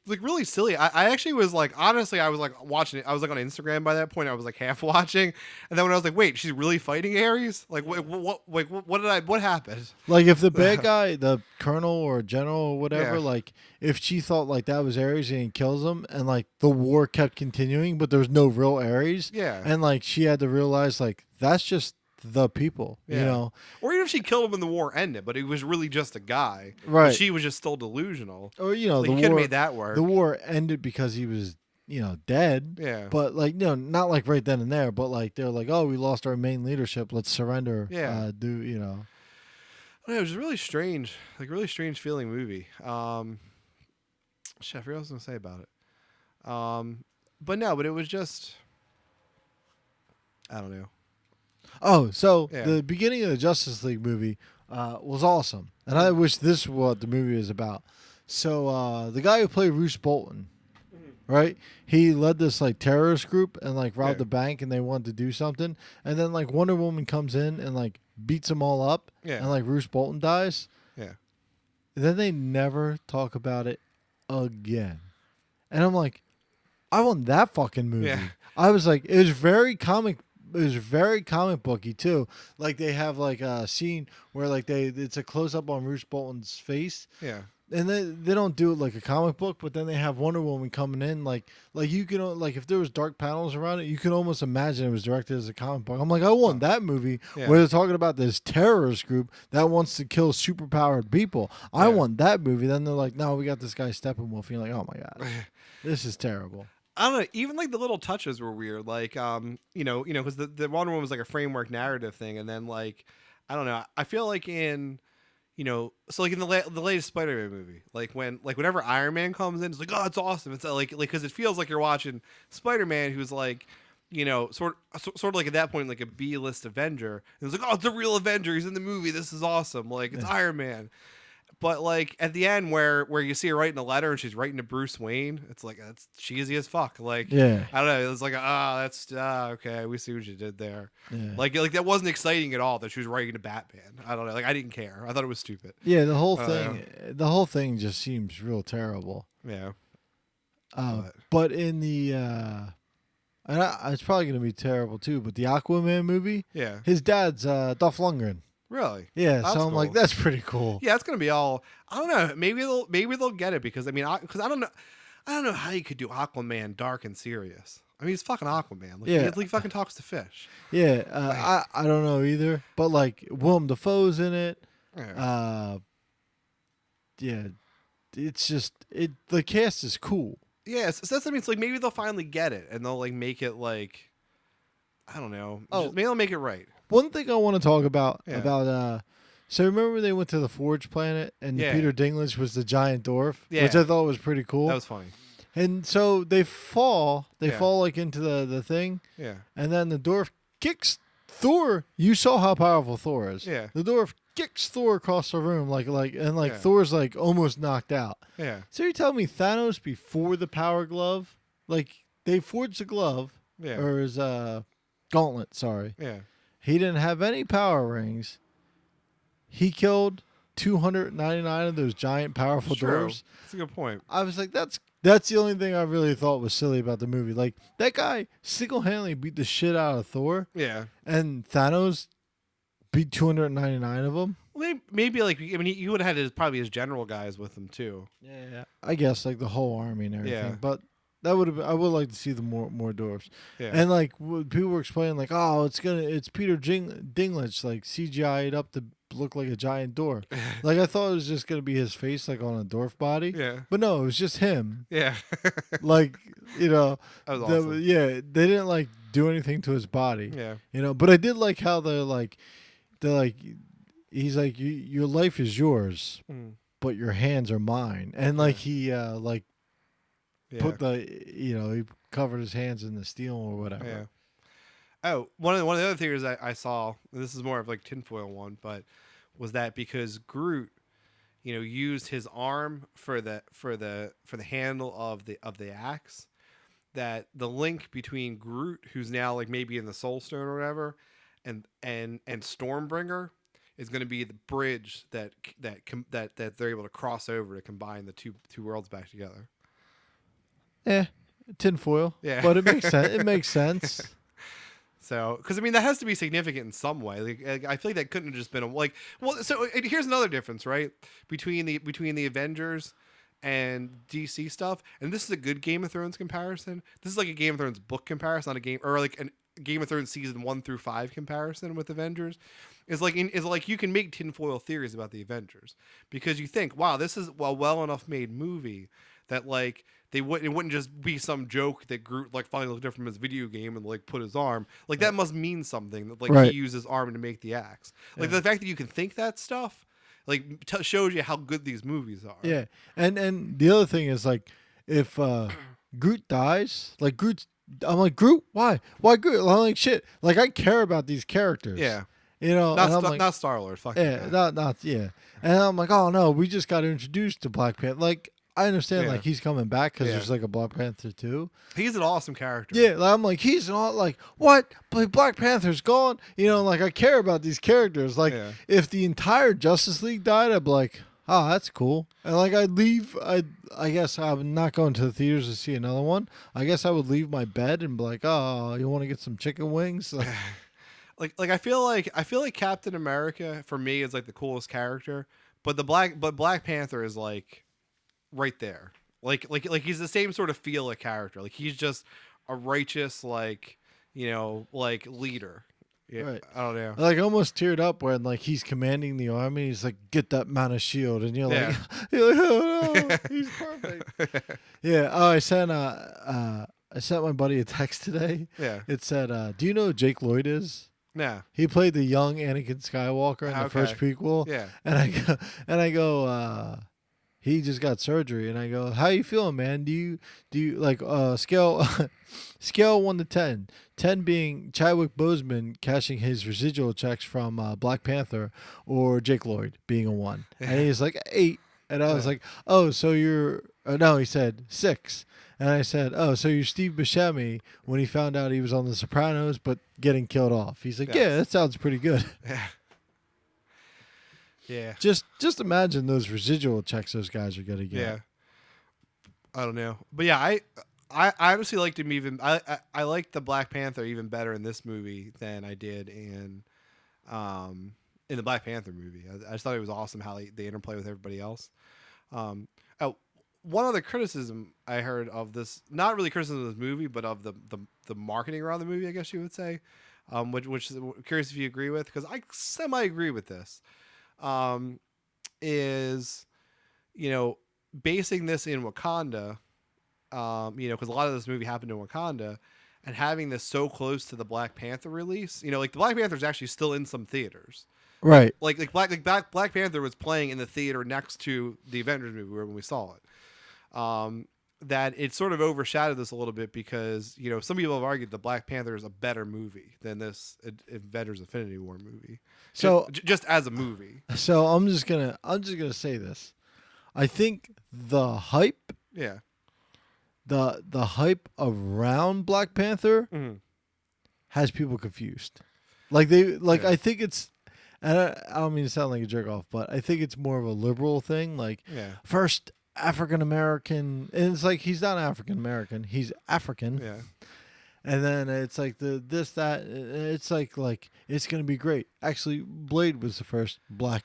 like really silly. I actually was like, honestly, I was like watching it. I was like on Instagram by that point. I was like half watching, and then when I was like, wait, she's really fighting Ares? Like, what happened? Like if the bad guy, the colonel or general or whatever, Yeah. like if she thought like that was Ares and he kills him, and like the war kept continuing, but there was no real Ares, Yeah. and like she had to realize like that's just the people, Yeah. you know, Or even if she killed him and the war ended, but he was really just a guy, but Right. she was just still delusional. or you know Like, the you could have war. made that work. The war ended because he was dead. Yeah. But like not like right then and there, but like they're like, oh, we lost our main leadership, let's surrender. Yeah. I don't know, it was a really strange, really strange feeling movie. Shit, I forgot what I was gonna say about it. But it was just, I don't know. Oh, so Yeah. the beginning of the Justice League movie was awesome, and I wish this is what the movie is about. So the guy who played Bruce Bolton, right? He led this like terrorist group and like robbed Yeah. a bank, and they wanted to do something, and then like Wonder Woman comes in and like beats them all up, Yeah. and like Bruce Bolton dies. Yeah. And then they never talk about it again, and I'm like, I want that fucking movie. Yeah. I was like, it was very comic. It was very comic booky too. Like they have like a scene where like it's a close up on Bruce Bolton's face, Yeah. and they don't do it like a comic book, but then they have Wonder Woman coming in like you can like if there was dark panels around it, you can almost imagine it was directed as a comic book. I'm like, I want that movie Yeah. where they're talking about this terrorist group that wants to kill superpowered people. I Yeah. want that movie. Then they're like, no, we got this guy Steppenwolf. You're like, oh my god, this is terrible. I don't know. Even like the little touches were weird. Like, because the Wonder Woman was like a framework narrative thing, and then like, I don't know. I feel like in, so like in the latest Spider-Man movie, like whenever Iron Man comes in, it's like, oh, it's awesome. It's like because it feels like you're watching Spider-Man, who's like, sort of like at that point like a B-list Avenger. And it was like, oh, it's a real Avenger. He's in the movie. This is awesome. Like it's Iron Man. But like at the end where you see her writing a letter and she's writing to Bruce Wayne, it's like that's cheesy as fuck. Like Yeah. I don't know. It's like that's okay. We see what you did there. Yeah. Like that wasn't exciting at all that she was writing to Batman. I don't know. Like I didn't care. I thought it was stupid. Yeah, the whole thing just seems real terrible. Yeah. But in the it's probably going to be terrible too, but the Aquaman movie, Yeah. his dad's Dolph Lundgren. Really? Yeah, That's so I'm cool. like, that's pretty cool. Yeah, it's gonna be all. I don't know. Maybe they'll get it because I mean, because I don't know how you could do Aquaman dark and serious. I mean, he's fucking Aquaman. Like, Yeah. he fucking talks to fish. Yeah, I don't know either, but like Willem Dafoe's in it. Yeah. Yeah, it's just the cast is cool. Yeah, so that's what I mean. It's like maybe they'll finally get it and they'll like make it like I don't know. Maybe they'll make it right. One thing I want to talk about Yeah. so remember they went to the Forge planet and Yeah. Peter Dinklage was the giant dwarf, Yeah. which I thought was pretty cool. That was funny. And so they fall Yeah. like into the thing, Yeah. and then the dwarf kicks Thor. You saw how powerful Thor is. Yeah. The dwarf kicks Thor across the room Yeah. Thor's like almost knocked out. Yeah. So you're telling me Thanos before the power glove, like they forged the glove Yeah. or his gauntlet, sorry. Yeah. He didn't have any power rings. He killed 299 of those giant powerful It's true. dwarves. That's a good point. I was like, that's the only thing I really thought was silly about the movie. Like that guy single-handedly beat the shit out of Thor, Yeah. and Thanos beat 299 of them. Maybe like I mean you would have had probably his general guys with him too. Yeah, I guess like the whole army and everything. Yeah. But that would have I would like to see the more dwarves. Yeah. And like people were explaining, like, oh, it's Peter Dinklage like CGI'd up to look like a giant dwarf. Like I thought it was just gonna be his face like on a dwarf body. Yeah. But no, it was just him. Yeah. Like that was awesome. Yeah, they didn't like do anything to his body. Yeah. But I did like how they're like he's like your life is yours, but your hands are mine, and like he put he covered his hands in the steel or whatever. Yeah. Oh, one of the other theories I saw, this is more of like tinfoil one, but was that because Groot, used his arm for the handle of the axe, that the link between Groot, who's now like maybe in the Soul Stone or whatever, and Stormbringer is going to be the bridge that they're able to cross over to combine the two worlds back together. Tinfoil. Yeah. But it makes sense. It makes sense. So, because I mean, that has to be significant in some way. Like, I feel like that couldn't have just been So here's another difference, right, between the Avengers and DC stuff. And this is a good Game of Thrones comparison. This is like a Game of Thrones book comparison, not a game or like a Game of Thrones season 1 through 5 comparison with Avengers. Is like you can make tinfoil theories about the Avengers because you think, wow, this is a well enough made movie that like. It wouldn't just be some joke that Groot like finally looked up from his video game and like put his arm. Like that must mean something that like he used his arm to make the axe. Like the fact that you can think that stuff like shows you how good these movies are. Yeah. And the other thing is like if Groot dies, like I'm like, Groot, why Groot? I'm like, shit. Like I care about these characters. Yeah. Not Star-Lord. Fuck yeah, not yeah. And I'm like, oh no, we just got introduced to Black Panther. Like I understand, like he's coming back because there's like a Black Panther 2. He's an awesome character. Yeah, I'm like he's not like what? But Black Panther's gone. Like I care about these characters. Like if the entire Justice League died, I'd be like, oh, that's cool. And like I'd leave. I guess I'm not going to the theaters to see another one. I guess I would leave my bed and be like, oh, you want to get some chicken wings? Like I feel like Captain America for me is like the coolest character, but Black Panther is like. Right there, like he's the same sort of feel of character. Like he's just a righteous, like leader. Yeah, right. I don't know. Like I almost teared up when like he's commanding the army. He's like, "Get that man a shield," and you're like, "Oh no, he's perfect." Yeah. Oh, I sent my buddy a text today. Yeah. It said, "Do you know who Jake Lloyd is?" Nah. He played the young Anakin Skywalker in the first prequel. Yeah. And I go. he just got surgery, and I go, how you feeling, man? Do you like scale scale 1 to 10, 10 being Chadwick Boseman cashing his residual checks from Black Panther, or Jake Lloyd being a 1, and he's like 8, and I was Yeah. like, oh, so you're no, he said 6. And I said, "Oh, so you're Steve Buscemi when he found out he was on The Sopranos, but getting killed off." He's like, Yes. "Yeah, that sounds pretty good." Yeah. Yeah. Just imagine those residual checks those guys are gonna get. Yeah. I don't know, but yeah, I honestly liked him even. I liked the Black Panther even better in this movie than I did in the Black Panther movie. I just thought it was awesome how they interplay with everybody else. Oh, one other criticism I heard of this, not really criticism of this movie, but of the marketing around the movie, I guess you would say, which is curious if you agree with, because I semi agree with this, is, basing this in Wakanda, because a lot of this movie happened in Wakanda, and having this so close to the Black Panther release, like the Black Panther is actually still in some theaters. Right. Like Black Panther was playing in the theater next to the Avengers movie when we saw it. That it sort of overshadowed this a little bit because some people have argued that Black Panther is a better movie than this Avengers Infinity War movie. So just as a movie. So I'm just gonna say this. I think the hype, Yeah. the hype around Black Panther Mm-hmm. has people confused. I Yeah. think it's, and I don't mean to sound like a jerk off, but I think it's more of a liberal thing. Like, Yeah. first African American, and it's like he's not African American, he's African. Yeah. And then it's like this that it's like it's gonna be great. Actually, Blade was the first black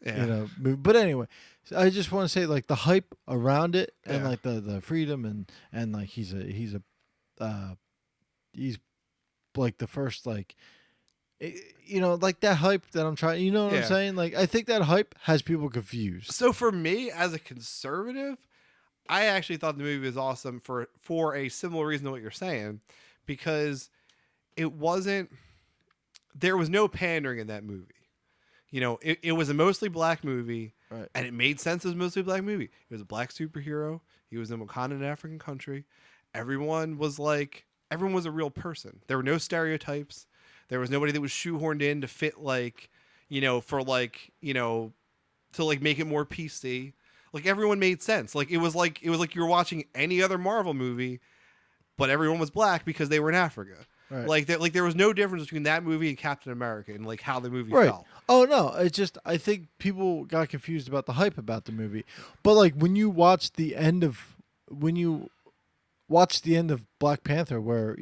Yeah. movie. But anyway, so I just want to say like the hype around it, and Yeah. like the freedom, and like he's like the first like like that hype that I'm trying. You know what I'm Yeah. saying? Like I think that hype has people confused. So for me, as a conservative, I actually thought the movie was awesome for a similar reason to what you're saying, because it wasn't. There was no pandering in that movie. It was a mostly black movie, Right. and it made sense as a mostly black movie. It was a black superhero. He was in Wakanda, an African country. Everyone was a real person. There were no stereotypes. There was nobody that was shoehorned in to fit to make it more PC. Like everyone made sense. It was like you were watching any other Marvel movie, but everyone was black because they were in Africa. Right. There was no difference between that movie and Captain America and how the movie Right. felt. Oh no, it's just I think people got confused about the hype about the movie. But like when you watch the end of Black Panther, where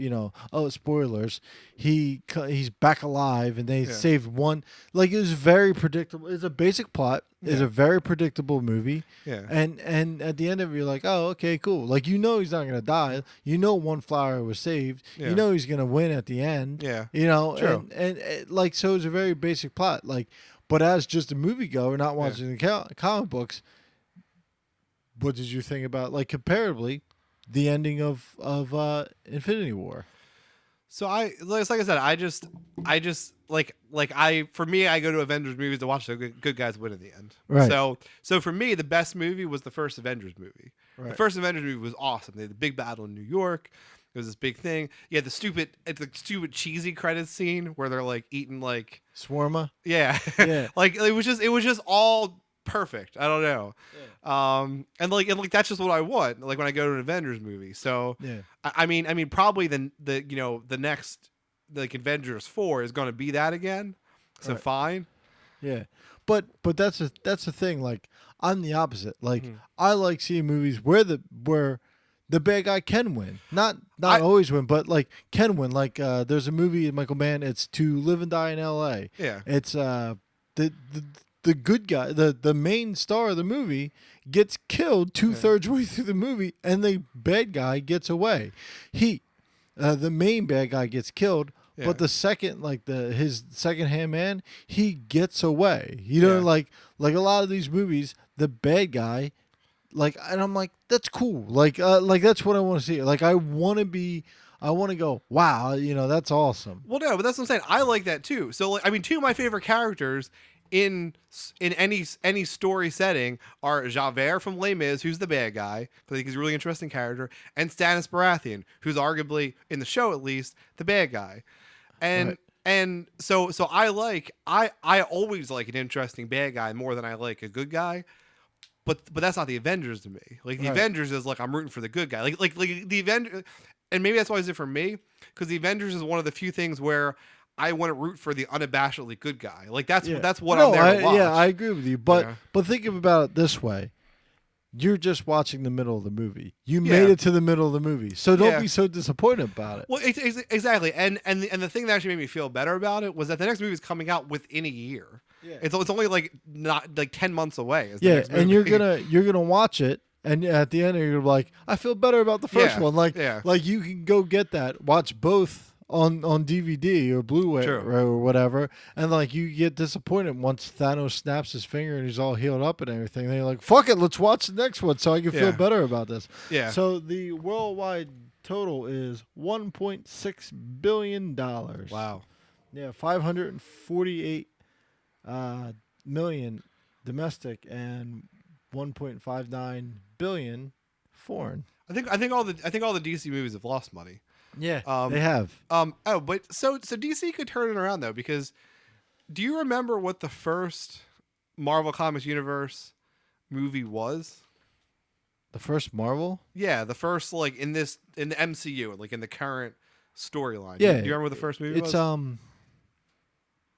spoilers, he's back alive and they Yeah. saved one. Like it was very predictable. It's a basic plot. It's Yeah. a very predictable movie. Yeah. And at the end of it, you're like, oh, okay, cool. Like he's not gonna die. One flower was saved. Yeah. He's gonna win at the end. Yeah. And True. so it's a very basic plot. But as just a moviegoer, not watching the comic books, what did you think about comparably the ending of Infinity War? So like I said, I just for me, I go to Avengers movies to watch the good guys win in the end. Right. So for me, the best movie was the first Avengers movie. Right. The first Avengers movie was awesome. They had the big battle in New York. It was this big thing. You had the stupid cheesy credits scene where they're eating Swarma. yeah. Yeah. It was just all perfect. I don't know. And that's just what I want. When I go to an Avengers movie. So Yeah. I mean probably the next Avengers 4 is going to be that again. So Right. fine. Yeah. But that's the thing. I'm the opposite. I like seeing movies where the bad guy can win. Not always win, but can win. There's a movie in Michael Mann. It's To Live and Die in L.A. Yeah. It's the good guy, the main star of the movie gets killed 2/3 way through the movie, and the bad guy gets away. The main bad guy gets killed, Yeah. but the second, his second hand man, he gets away. Yeah. Like a lot of these movies, the bad guy, and I'm like, that's cool. That's what I want to see. I want to go, wow, that's awesome. Well, no, but that's what I'm saying. I like that too. So, two of my favorite characters in any story setting are Javert from Les Mis, who's the bad guy, because I think he's a really interesting character, and Stannis Baratheon, who's arguably in the show at least the bad guy, and Right. and so I always like an interesting bad guy more than I like a good guy. But that's not the Avengers to me. Like the Right. Avengers is like I'm rooting for the good guy. Like the Avengers, and maybe that's why it's it for me, because the Avengers is one of the few things where I want to root for the unabashedly good guy. Like that's Yeah. what No, I'm there to watch. yeah, I agree with you. But Yeah. but think about it this way. You're just watching the middle of the movie. You Yeah. made it to the middle of the movie. So don't Yeah. be so disappointed about it. Well, exactly, and the thing that actually made me feel better about it was that the next movie is coming out within a year. Yeah. It's only like not like 10 months away. Is the Yeah, next and you're movie. gonna watch it, and at the end you're gonna be like, I feel better about the first Yeah, one. Like yeah. you can go get that, watch both on DVD or Blu-ray True. or whatever, and like you get disappointed once Thanos snaps his finger and he's all healed up and everything. Then you're like, fuck it, let's watch the next one so I can feel Yeah. better about this. Yeah. So the worldwide total is $1.6 billion. Wow. Yeah, 548 million domestic and 1.59 billion foreign. I think all the DC movies have lost money. Yeah, they have. But so DC could turn it around though, because do you remember what the first Marvel Comics universe movie was? The first Marvel? Yeah, the first like in the MCU, like in the current storyline. Yeah. Do you remember what the first movie It's was?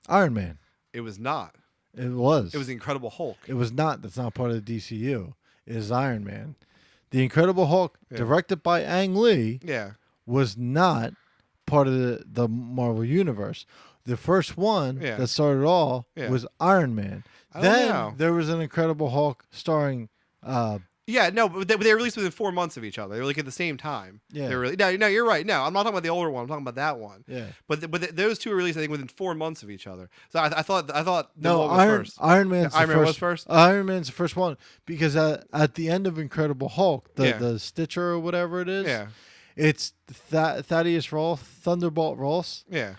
Iron Man. It was not. It was. It was the Incredible Hulk. It was not. That's not part of the DCU. It is Iron Man. The Incredible Hulk, Yeah. directed by Ang Lee, Yeah. was not part of the Marvel universe. The first one Yeah. that started it all Yeah. was Iron Man. I don't Then know. there was an Incredible Hulk starring Yeah, no, but they released within 4 months of each other. They were like at the same time. Yeah. They were no, you're right. No, I'm not talking about the older one. I'm talking about that one. yeah. But those two were released, I think, within 4 months of each other. So I thought No, what was Iron first. Iron Man's Iron the Man first. was first? Iron Man's the first one because at the end of Incredible Hulk, the Stitcher or whatever it is, Yeah, it's Thaddeus Ross, Thunderbolt Ross. yeah,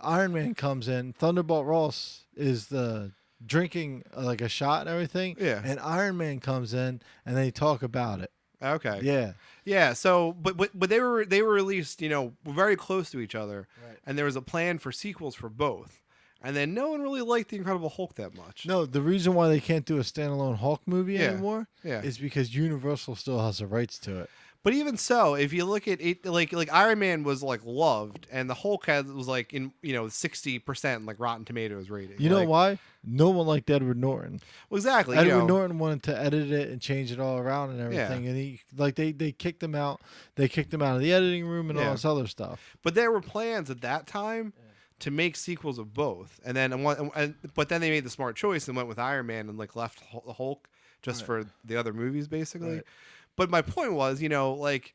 Iron Man comes in. Thunderbolt Ross is the drinking like a shot and everything. Yeah. And Iron Man comes in and they talk about it. okay, Yeah. yeah. So, but they were released, very close to each other, Right. and there was a plan for sequels for both. And then no one really liked the Incredible Hulk that much. No, the reason why they can't do a standalone Hulk movie Yeah. anymore Yeah. is because Universal still has the rights to it. But even so, if you look at it, like Iron Man was like loved, and the Hulk was like in 60% like Rotten Tomatoes rating. You know Like, why? No one liked Edward Norton. Well, exactly. Edward Norton wanted to edit it and change it all around and Yeah. everything, and he they kicked him out. They kicked him out of the editing room and Yeah. all this other stuff. But there were plans at that time to make sequels of both, and then but then they made the smart choice and went with Iron Man and like left the Hulk just Right. for the other movies, basically. Right. But my point was, like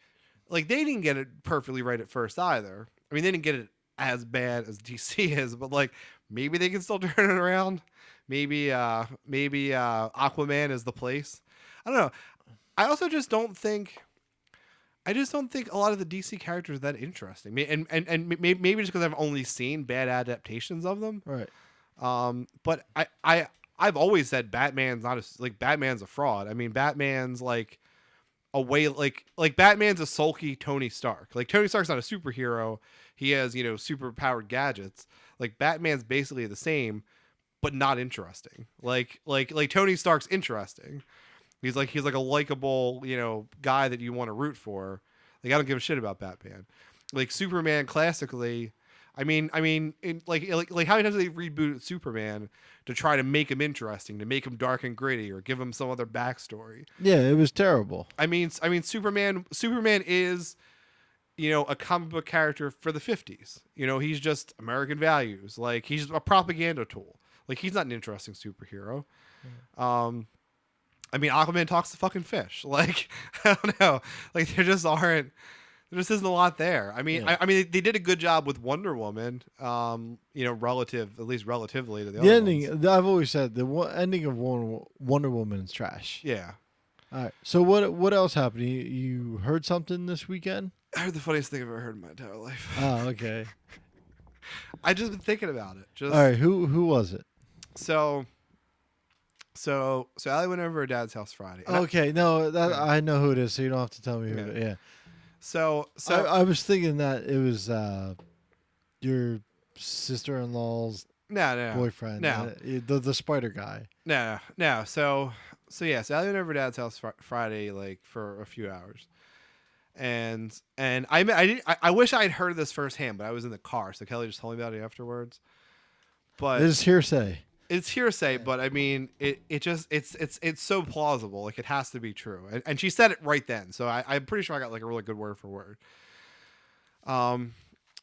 they didn't get it perfectly right at first either. I mean, they didn't get it as bad as DC is, but like maybe they can still turn it around. Maybe Aquaman is the place. I don't know. I also just don't think. I just don't think a lot of the DC characters are that interesting. And maybe just because I've only seen bad adaptations of them. Right. But I've always said Batman's Batman's a fraud. I mean, Batman's like Batman's a sulky Tony Stark. Like Tony Stark's not a superhero. He has, super powered gadgets. Like Batman's basically the same, but not interesting. Like Tony Stark's interesting. He's like a likable, guy that you want to root for. Like I don't give a shit about Batman. Like Superman classically, I mean, like how many times do they reboot Superman to try to make him interesting, to make him dark and gritty, or give him some other backstory? Yeah, it was terrible. I mean, Superman is, a comic book character for the 50s. He's just American values. Like he's a propaganda tool. Like he's not an interesting superhero. I mean, Aquaman talks to fucking fish. Like, I don't know. Like, there just isn't a lot there. I mean, Yeah. I mean, they did a good job with Wonder Woman. At least relatively to the The other ending, ones. I've always said, ending of Wonder Woman is trash. Yeah. All right. So what else happened? You heard something this weekend? I heard the funniest thing I've ever heard in my entire life. Oh, okay. I just been thinking about it. Just All right. Who was it? So Allie went over to her dad's house Friday. And Okay, no, that yeah. I know who it is, so you don't have to tell me who Yeah. it is. Yeah. So I was thinking that it was your sister-in-law's no boyfriend, no the spider guy. no. So yeah. So Allie went over to dad's house Friday, like for a few hours. And I wish I had heard this firsthand, but I was in the car, so Kelly just told me about it afterwards. It But is hearsay. it's hearsay, Yeah. but I mean, it just it's so plausible, like it has to be true, and she said it right then, so I'm pretty sure I got like a really good word for word. Um,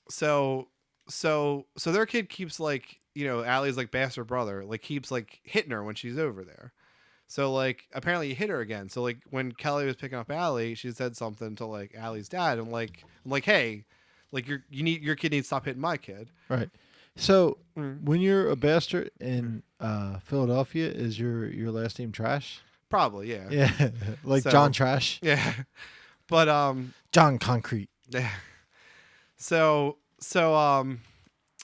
so so their kid keeps like Allie's like bastard brother like keeps like hitting her when she's over there. So like apparently he hit her again. So like when Kelly was picking up Allie, she said something to like Allie's dad, and I'm like, hey, like your kid needs to stop hitting my kid. Right. So Mm. when you're a bastard in Philadelphia, is your last name Trash? Probably, yeah. Yeah, like So John Trash, yeah, but John Concrete. yeah. So so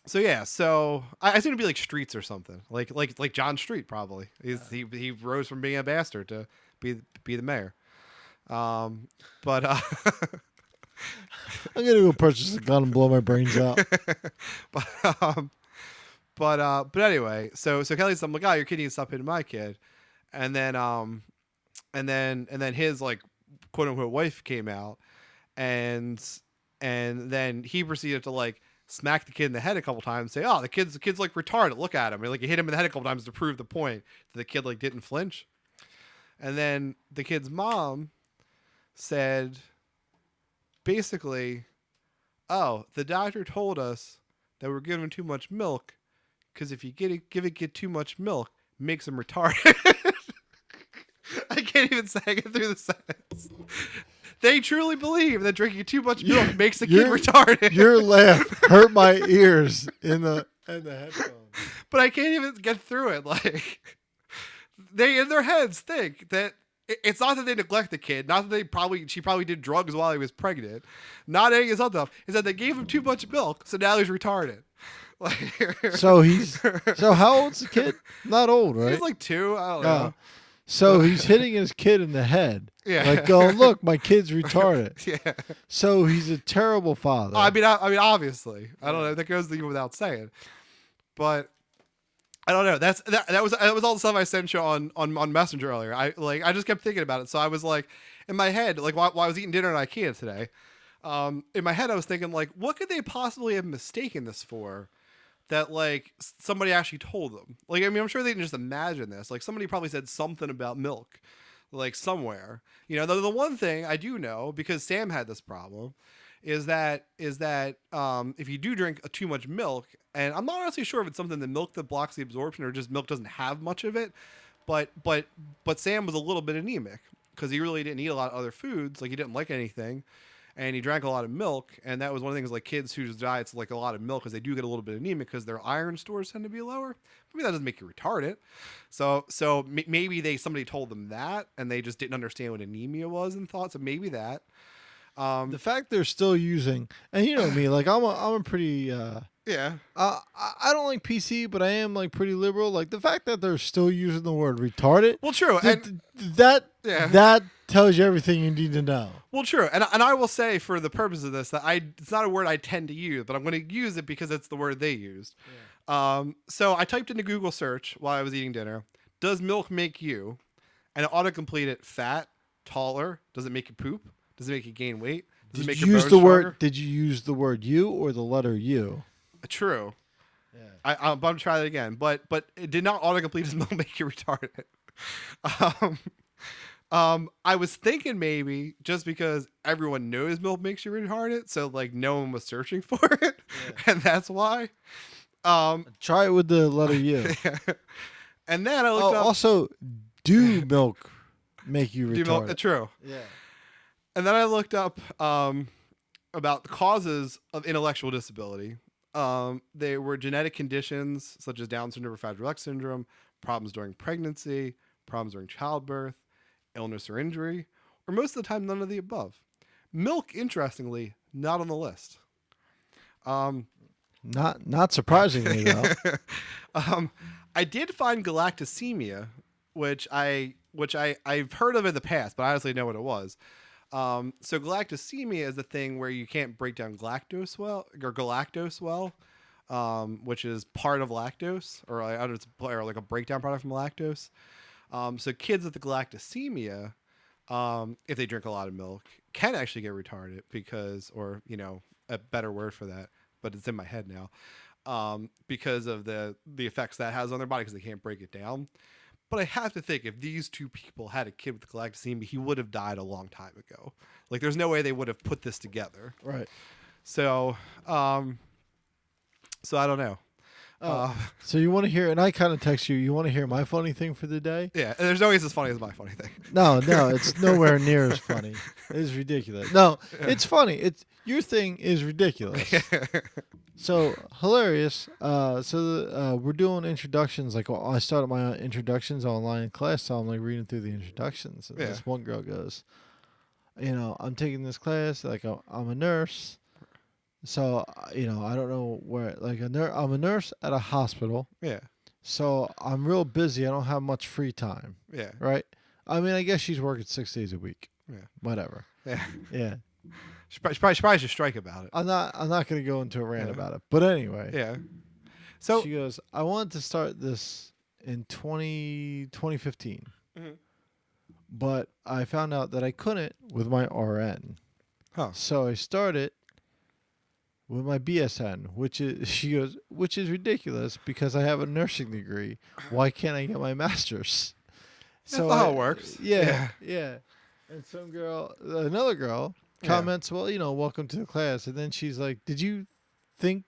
so yeah, so I assume it'd be like Streets or something, like John Street probably. He rose from being a bastard to be the mayor. But I'm gonna go purchase a gun and blow my brains out. but but anyway, so Kelly's I'm like, oh, your kid needs to stop hitting my kid, and then his like quote unquote wife came out, and then he proceeded to like smack the kid in the head a couple times, say, oh, the kid's like retarded, look at him, and like he hit him in the head a couple times to prove the point that the kid like didn't flinch, and then the kid's mom said basically, oh, the doctor told us that we're giving too much milk because if you give a kid too much milk, it makes him retarded. I can't even say it through the sentence. They truly believe that drinking too much milk makes the kid retarded. Your laugh hurt my ears in the headphones. But I can't even get through it. Like they in their heads think that it's not that they neglect the kid, not that she probably did drugs while he was pregnant, not any of this other stuff. Is that they gave him too much milk, so now he's retarded. Like, So how old's the kid? Not old, right? he's like 2. I don't know. So he's hitting his kid in the head. Yeah. Like going, look, my kid's retarded. Yeah. So he's a terrible father. I mean, obviously, I don't know. That goes even without saying, but I don't know. That was all the stuff I sent you on Messenger earlier. I just kept thinking about it. So I was like, in my head, like while I was eating dinner at IKEA today, in my head I was thinking like, what could they possibly have mistaken this for? That like somebody actually told them. Like, I mean, I'm sure they didn't just imagine this. Like somebody probably said something about milk, like somewhere. The one thing I do know, because Sam had this problem, is that if you do drink too much milk, and I'm not honestly sure if it's something the milk that blocks the absorption or just milk doesn't have much of it, but Sam was a little bit anemic because he really didn't eat a lot of other foods. Like he didn't like anything. And he drank a lot of milk, and that was one of the things like kids whose diets like a lot of milk because they do get a little bit anemic because their iron stores tend to be lower. Maybe that doesn't make you retarded. So maybe somebody told them that, and they just didn't understand what anemia was and thought. So maybe that. The fact they're still using, and you know me, like I'm a pretty. Yeah. I don't like PC, but I am like pretty liberal. Like the fact that they're still using the word retarded. Well, true, and that tells you everything you need to know. Well, true, and I will say for the purpose of this that it's not a word I tend to use, but I'm going to use it because it's the word they used. Yeah. So I typed into Google search while I was eating dinner. Does milk make you? And it auto-completed fat, taller. Does it make you poop? Does it make you gain weight? Does it make your bones stronger? Did you use the word you or the letter U? True. Yeah. I'm about to try that again, but it did not autocomplete as milk make you retarded. I was thinking maybe just because everyone knows milk makes you retarded, so like no one was searching for it, and that's why. Try it with the letter U. Yeah. And then I looked up. Also, do milk make you retarded? True. Yeah. And then I looked up about the causes of intellectual disability. They were genetic conditions such as Down syndrome or Fragile X syndrome, problems during pregnancy, problems during childbirth, illness or injury, or most of the time none of the above. Milk, interestingly, not on the list. Not surprisingly though. um, I did find galactosemia, which I've heard of in the past, but I honestly know what it was. So galactosemia is the thing where you can't break down galactose well, which is part of lactose, or I don't know, or like a breakdown product from lactose. So kids with the galactosemia, if they drink a lot of milk, can actually get retarded because, or a better word for that, but it's in my head now, because of the effects that has on their body because they can't break it down. But I have to think if these two people had a kid with galactosemia, he would have died a long time ago. Like, there's no way they would have put this together. Right. So, so I don't know. So you want to hear, and I kind of text you. You want to hear my funny thing for the day? Yeah, there's no way it's as funny as my funny thing. No, it's nowhere near as funny. It's ridiculous. No, it's funny. It's your thing is ridiculous. So hilarious. We're doing introductions. Like I started my introductions online class, so I'm like reading through the introductions. And this one girl goes, I'm taking this class. Like I'm a nurse. So I don't know where. Like I'm a nurse at a hospital. Yeah. So I'm real busy. I don't have much free time. Yeah. Right. I mean, I guess she's working 6 days a week. Yeah. Whatever. Yeah. Yeah. She probably should strike about it. I'm not going to go into a rant about it. But anyway. Yeah. So she goes, I wanted to start this in 2015. Mm-hmm. But I found out that I couldn't with my RN. Huh. So I started with my BSN, which is ridiculous because I have a nursing degree. Why can't I get my master's? That's not how it works. Yeah. And another girl comments, well, welcome to the class. And then she's like, did you think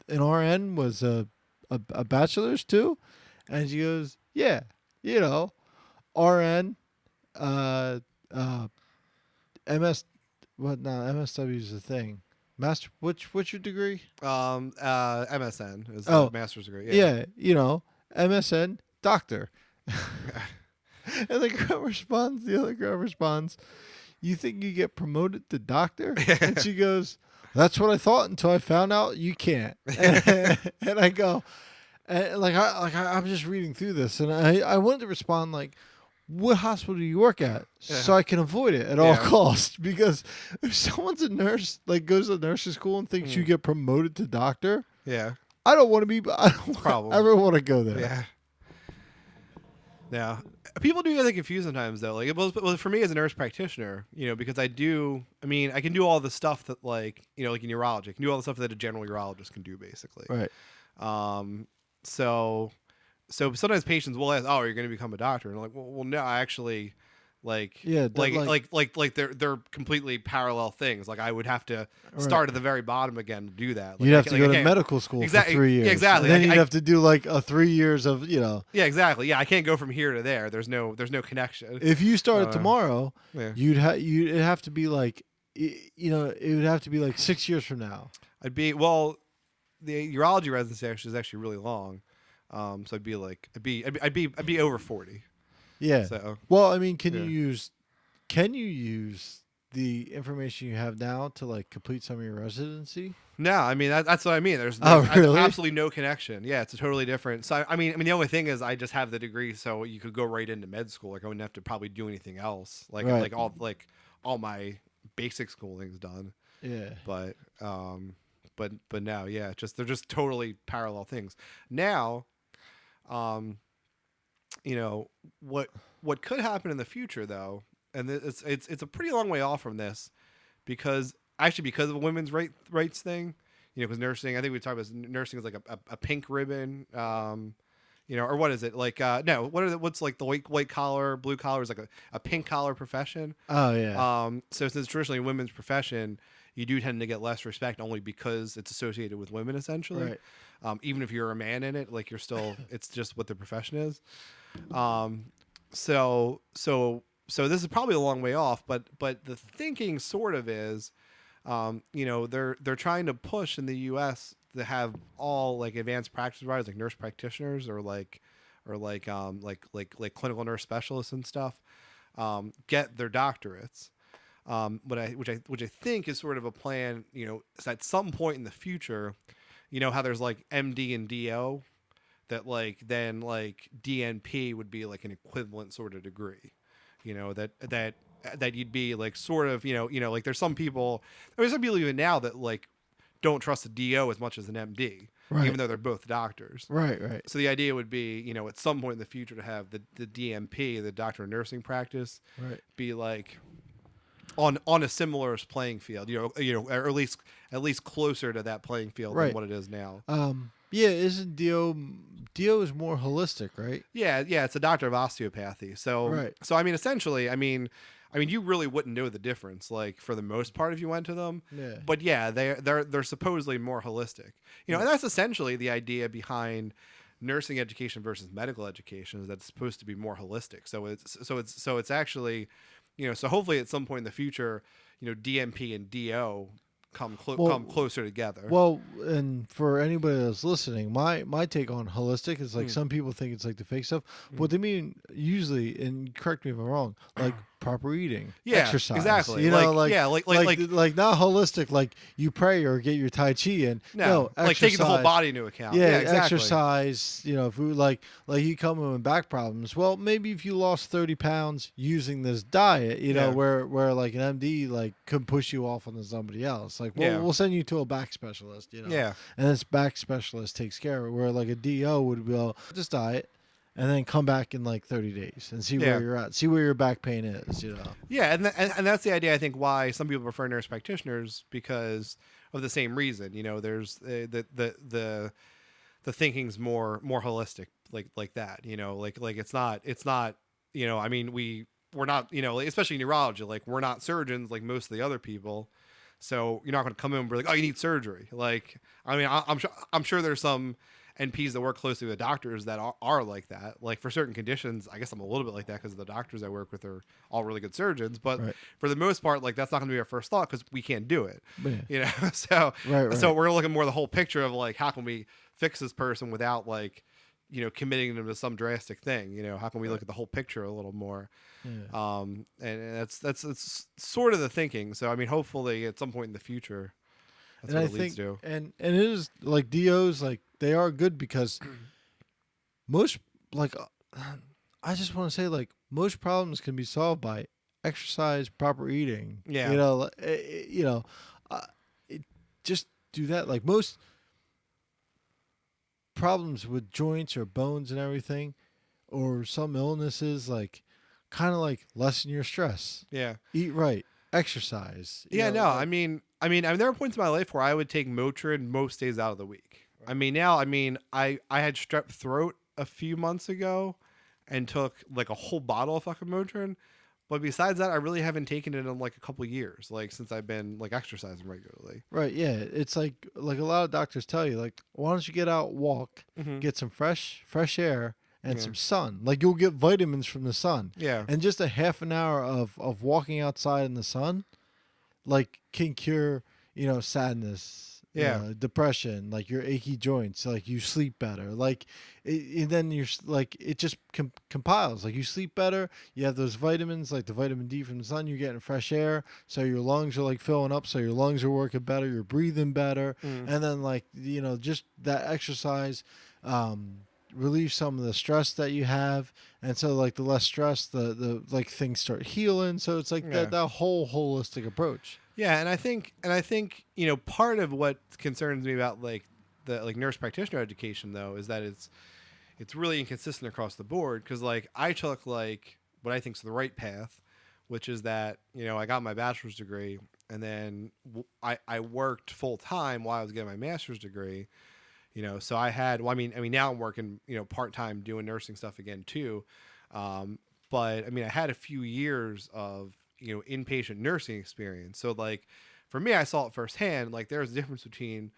an RN was a bachelor's too? And she goes, yeah, RN, MS, MSW is the thing. Master, what's your degree? MSN is the master's degree. Yeah, MSN, doctor. And the other girl responds, you think you get promoted to doctor? And she goes, that's what I thought until I found out you can't. And I go, I'm just reading through this, and I wanted to respond like, what hospital do you work at? So I can avoid it at all costs. Because if someone's a nurse, like goes to nursing school and thinks you get promoted to doctor, I don't want to be. I don't ever want to go there. Yeah. Yeah. People do get confused sometimes though. Like, well, for me as a nurse practitioner, because I can do all the stuff that like in urology, I can do all the stuff that a general urologist can do basically. Right. So sometimes patients will ask, "Oh, are you going to become a doctor?" And I'm like, "Well, no, I actually like they're completely parallel things. Like I would have to start at the very bottom again to do that. Like, you'd have to go to medical school for 3 years. Exactly. And then you'd have to do like a 3 years of Yeah, exactly. Yeah, I can't go from here to there. There's no connection. If you started tomorrow, you'd have to be like, it would have to be like 6 years from now. The urology residency is actually really long. So I'd be over 40. Yeah. So well, I mean, can you use the information you have now to like complete some of your residency? No, I mean that's what I mean. There's really? absolutely no connection. Yeah, it's a totally different. So I mean the only thing is I just have the degree, so you could go right into med school. Like I wouldn't have to probably do anything else. Like all my basic schooling's done. Yeah. But now, they're just totally parallel things. Now, what could happen in the future though, and it's a pretty long way off from this, because of a women's rights thing, because nursing, I think we talked about nursing is like a pink ribbon, or what is it like? No, what's like the white collar, blue collar is like a pink collar profession. Oh yeah. So since traditionally a women's profession, you do tend to get less respect only because it's associated with women essentially. Right. Even if you're a man in it, like you're still, it's just what the profession is. So this is probably a long way off, but the thinking sort of is, they're trying to push in the U.S. to have all like advanced practice providers, like nurse practitioners or clinical nurse specialists and stuff, get their doctorates. Which I think is sort of a plan, so at some point in the future, you know how there's like MD and DO, that like then like DNP would be like an equivalent sort of degree, you know, that you'd be like sort of, like there's some people, there's some people even now that like don't trust the DO as much as an MD, Right. even though they're both doctors. Right. Right. So the idea would be, at some point in the future to have the DMP, the doctor of nursing practice, Right. be like on a similar playing field, or at least closer to that playing field than Right. what it is now. Yeah, isn't Dio is more holistic, right? Yeah, it's a doctor of osteopathy. So Right. so I mean essentially, you really wouldn't know the difference, like for the most part if you went to them. Yeah. But yeah, they're supposedly more holistic. And that's essentially the idea behind nursing education versus medical education, is that it's supposed to be more holistic. So it's actually, so hopefully at some point in the future, DMP and DO come closer together. Well, and for anybody that's listening, my take on holistic is like some people think it's like the fake stuff. What they mean usually, and correct me if I'm wrong, like proper eating, Yeah, exercise, exactly. You know, Like not holistic, like you pray or get your tai chi in. No, like taking the whole body into account. Yeah, exactly. exercise. If we like you come in with back problems, well, maybe if you lost 30 pounds using this diet, where like an MD like could push you off onto somebody else. Like, we'll send you to a back specialist. Yeah. And this back specialist takes care of it. Where like a DO would be just diet, and then come back in like 30 days and see where you're at, see where your back pain is. Yeah, and that's the idea. I think why some people prefer nurse practitioners, because of the same reason. There's the thinking's more holistic, like that. Like it's not. We're not, especially neurology. Like, we're not surgeons like most of the other people. So you're not going to come in and be like, oh, you need surgery. Like, I'm sure there's some NPs that work closely with doctors that are like that. Like, for certain conditions, I guess I'm a little bit like that because the doctors I work with are all really good surgeons. But for the most part, like, that's not going to be our first thought because we can't do it. So so we're looking more the whole picture of like, how can we fix this person without like, committing them to some drastic thing. How can we look at the whole picture a little more? Yeah. And that's sort of the thinking. So hopefully at some point in the future, that's what it leads to. And it is like DOs, like they are good because most, like, I just want to say, like, most problems can be solved by exercise, proper eating. Yeah. Just do that. Like, most problems with joints or bones and everything, or some illnesses, like, kind of like lessen your stress. Yeah. Eat right. Exercise. Yeah. No. There are points in my life where I would take Motrin most days out of the week. Right. I had strep throat a few months ago, and took like a whole bottle of fucking Motrin. But besides that, I really haven't taken it in like a couple of years, like since I've been like exercising regularly. Right. Yeah. It's like a lot of doctors tell you, like, why don't you get out, walk, get some fresh air and some sun. Like, you'll get vitamins from the sun. Yeah. And just a half an hour of walking outside in the sun, like, can cure, sadness. Depression, like your achy joints, like you sleep better, like and then you're like, it just compiles, like you sleep better, you have those vitamins, like the vitamin D from the sun, you're getting fresh air, so your lungs are like filling up, so your lungs are working better, you're breathing better, and then like just that exercise relieve some of the stress that you have, and so like the less stress, the like things start healing, so it's like that whole holistic approach. Yeah, and I think part of what concerns me about like the like nurse practitioner education though is that it's really inconsistent across the board, because like I took like what I think is the right path, which is that I got my bachelor's degree, and then I worked full time while I was getting my master's degree. So I had now I'm working part time doing nursing stuff again too, but I had a few years of inpatient nursing experience. So like for me, I saw it firsthand. Like there's a difference between,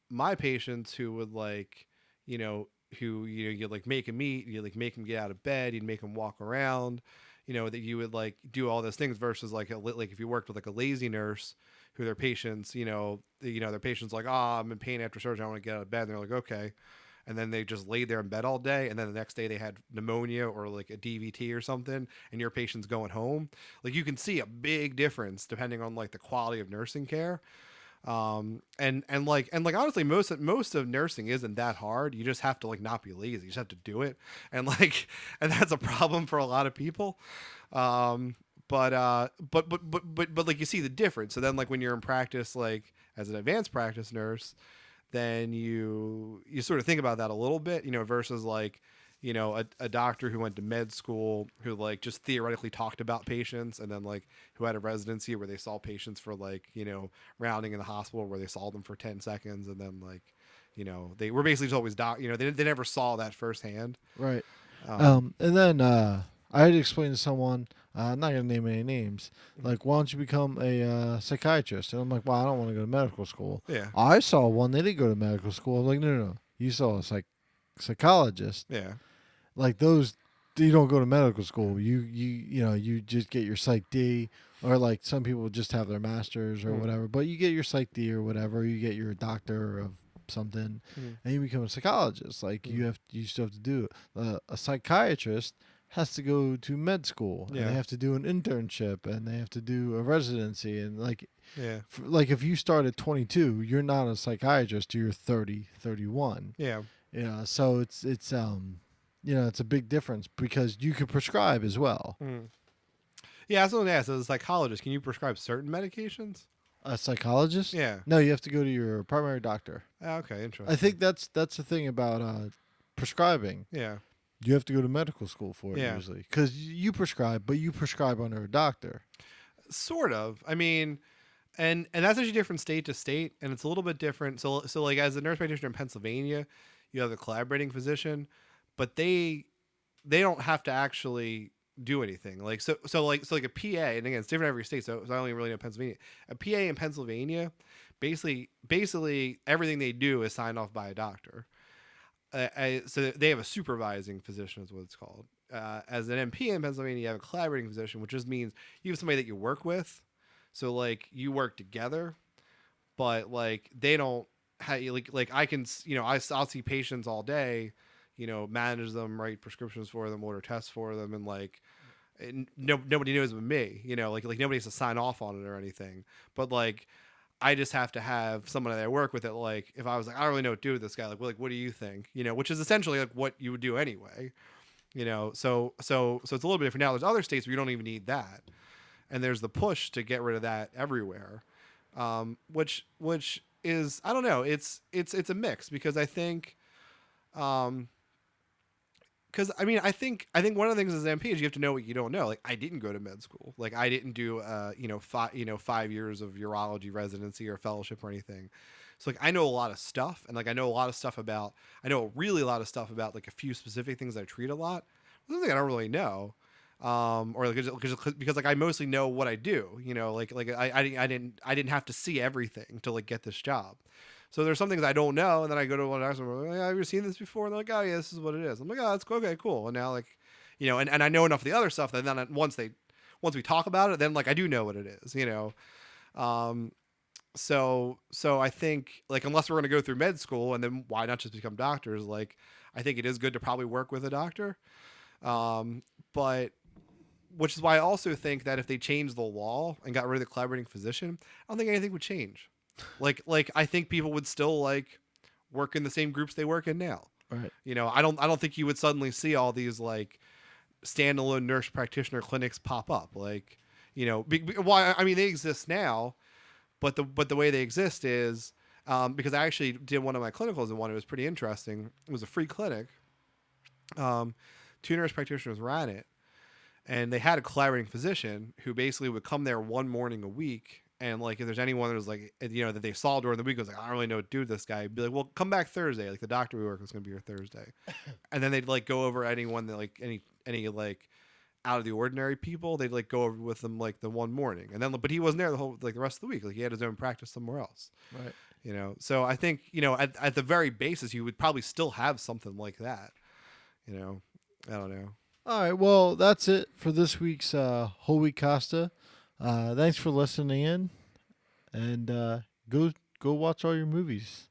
my patients who would like, you'd like make them eat, you like make them get out of bed, you'd make them walk around, that you would like do all those things versus like if you worked with like a lazy nurse who their patients, their patients like, I'm in pain after surgery, I want to get out of bed. And they're like, okay. And then they just laid there in bed all day, and then the next day they had pneumonia or like a DVT or something, and your patient's going home. Like you can see a big difference depending on like the quality of nursing care. And honestly, most of nursing isn't that hard. You just have to like not be lazy. You just have to do it, and like and that's a problem for a lot of people. Um, but like you see the difference. So then like when you're in practice, like as an advanced practice nurse, then you sort of think about that a little bit, versus like, a doctor who went to med school who like just theoretically talked about patients, and then like who had a residency where they saw patients for like, rounding in the hospital where they saw them for 10 seconds, and then like, they were basically just always they never saw that firsthand. Right. Um, And then I had to explain to someone, I'm not going to name any names, like, why don't you become a psychiatrist? And I'm like, well, I don't want to go to medical school. yeah, I saw one. They didn't go to medical school. I'm like, no, no, no. You saw a psychologist. yeah, Like those, you don't go to medical school. You just get your Psych D, or like some people just have their masters or mm, whatever. But you get your Psych D or whatever. You get your doctor of something, mm, and you become a psychologist. Like mm, you still have to do it. A psychiatrist has to go to med school, and yeah, they have to do an internship, and they have to do a residency, and like yeah, like if you start at 22, you're not a psychiatrist. You're 30, 31. yeah. Yeah, so it's a big difference because you could prescribe as well. Mm. Yeah, that's what I asked. As a psychologist, can you prescribe certain medications? A psychologist? Yeah. No, you have to go to your primary doctor. Okay, interesting. I think that's the thing about prescribing. Yeah. You have to go to medical school for it Yeah. usually because you prescribe, but you prescribe under a doctor. Sort of. I mean, and that's actually different state to state, and it's a little bit different. So like as a nurse practitioner in Pennsylvania, you have the collaborating physician, but they don't have to actually do anything. Like so like a PA, and again it's different every state. So I only really know Pennsylvania. A PA in Pennsylvania, basically everything they do is signed off by a doctor. So they have a supervising physician, is what it's called. As an MP in Pennsylvania, you have a collaborating physician, which just means you have somebody that you work with. So like you work together, but like they don't like I can I'll see patients all day, manage them, write prescriptions for them, order tests for them, and like nobody knows but me, like nobody has to sign off on it or anything. But like I just have to have someone that I work with that, like, if I was like, I don't really know what to do with this guy, like, what do you think? Which is essentially like what you would do anyway. So it's a little bit different now. There's other states where you don't even need that, and there's the push to get rid of that everywhere, which is, I don't know, it's a mix because I think, because I think one of the things as an MP is you have to know what you don't know. Like I didn't go to med school. Like I didn't do 5 years of urology residency or fellowship or anything. So like I know a lot of stuff, and like I know really a lot of stuff about like a few specific things I treat a lot. Something I don't really know, or like because like I mostly know what I do. Like I didn't have to see everything to like get this job. So there's some things I don't know, and then I go to one and I'm like, have you seen this before? And they're like, oh yeah, this is what it is. I'm like, oh, that's cool. Okay, cool. And now like, and I know enough of the other stuff that then once we talk about it, then like I do know what it is. So I think like unless we're gonna go through med school, and then why not just become doctors? Like I think it is good to probably work with a doctor, but which is why I also think that if they changed the law and got rid of the collaborating physician, I don't think anything would change. Like I think people would still like work in the same groups they work in now. Right. I don't think you would suddenly see all these like standalone nurse practitioner clinics pop up. Like, why? I mean, they exist now, but the way they exist is because I actually did one of my clinicals in one. It was pretty interesting. It was a free clinic. Two nurse practitioners ran it, and they had a collaborating physician who basically would come there one morning a week. And like, if there's anyone that was like, that they saw during the week, was like, I don't really know what to do with this guy. He'd be like, well, come back Thursday. Like the doctor we work with is going to be here Thursday. And then they'd like go over anyone that like any like out of the ordinary people. They'd like go over with them like the one morning. And then, but he wasn't there the rest of the week. Like he had his own practice somewhere else. Right. So I think, at the very basis, you would probably still have something like that. I don't know. All right. Well, that's it for this week's Whole Week Costa. Thanks for listening in, and go watch all your movies.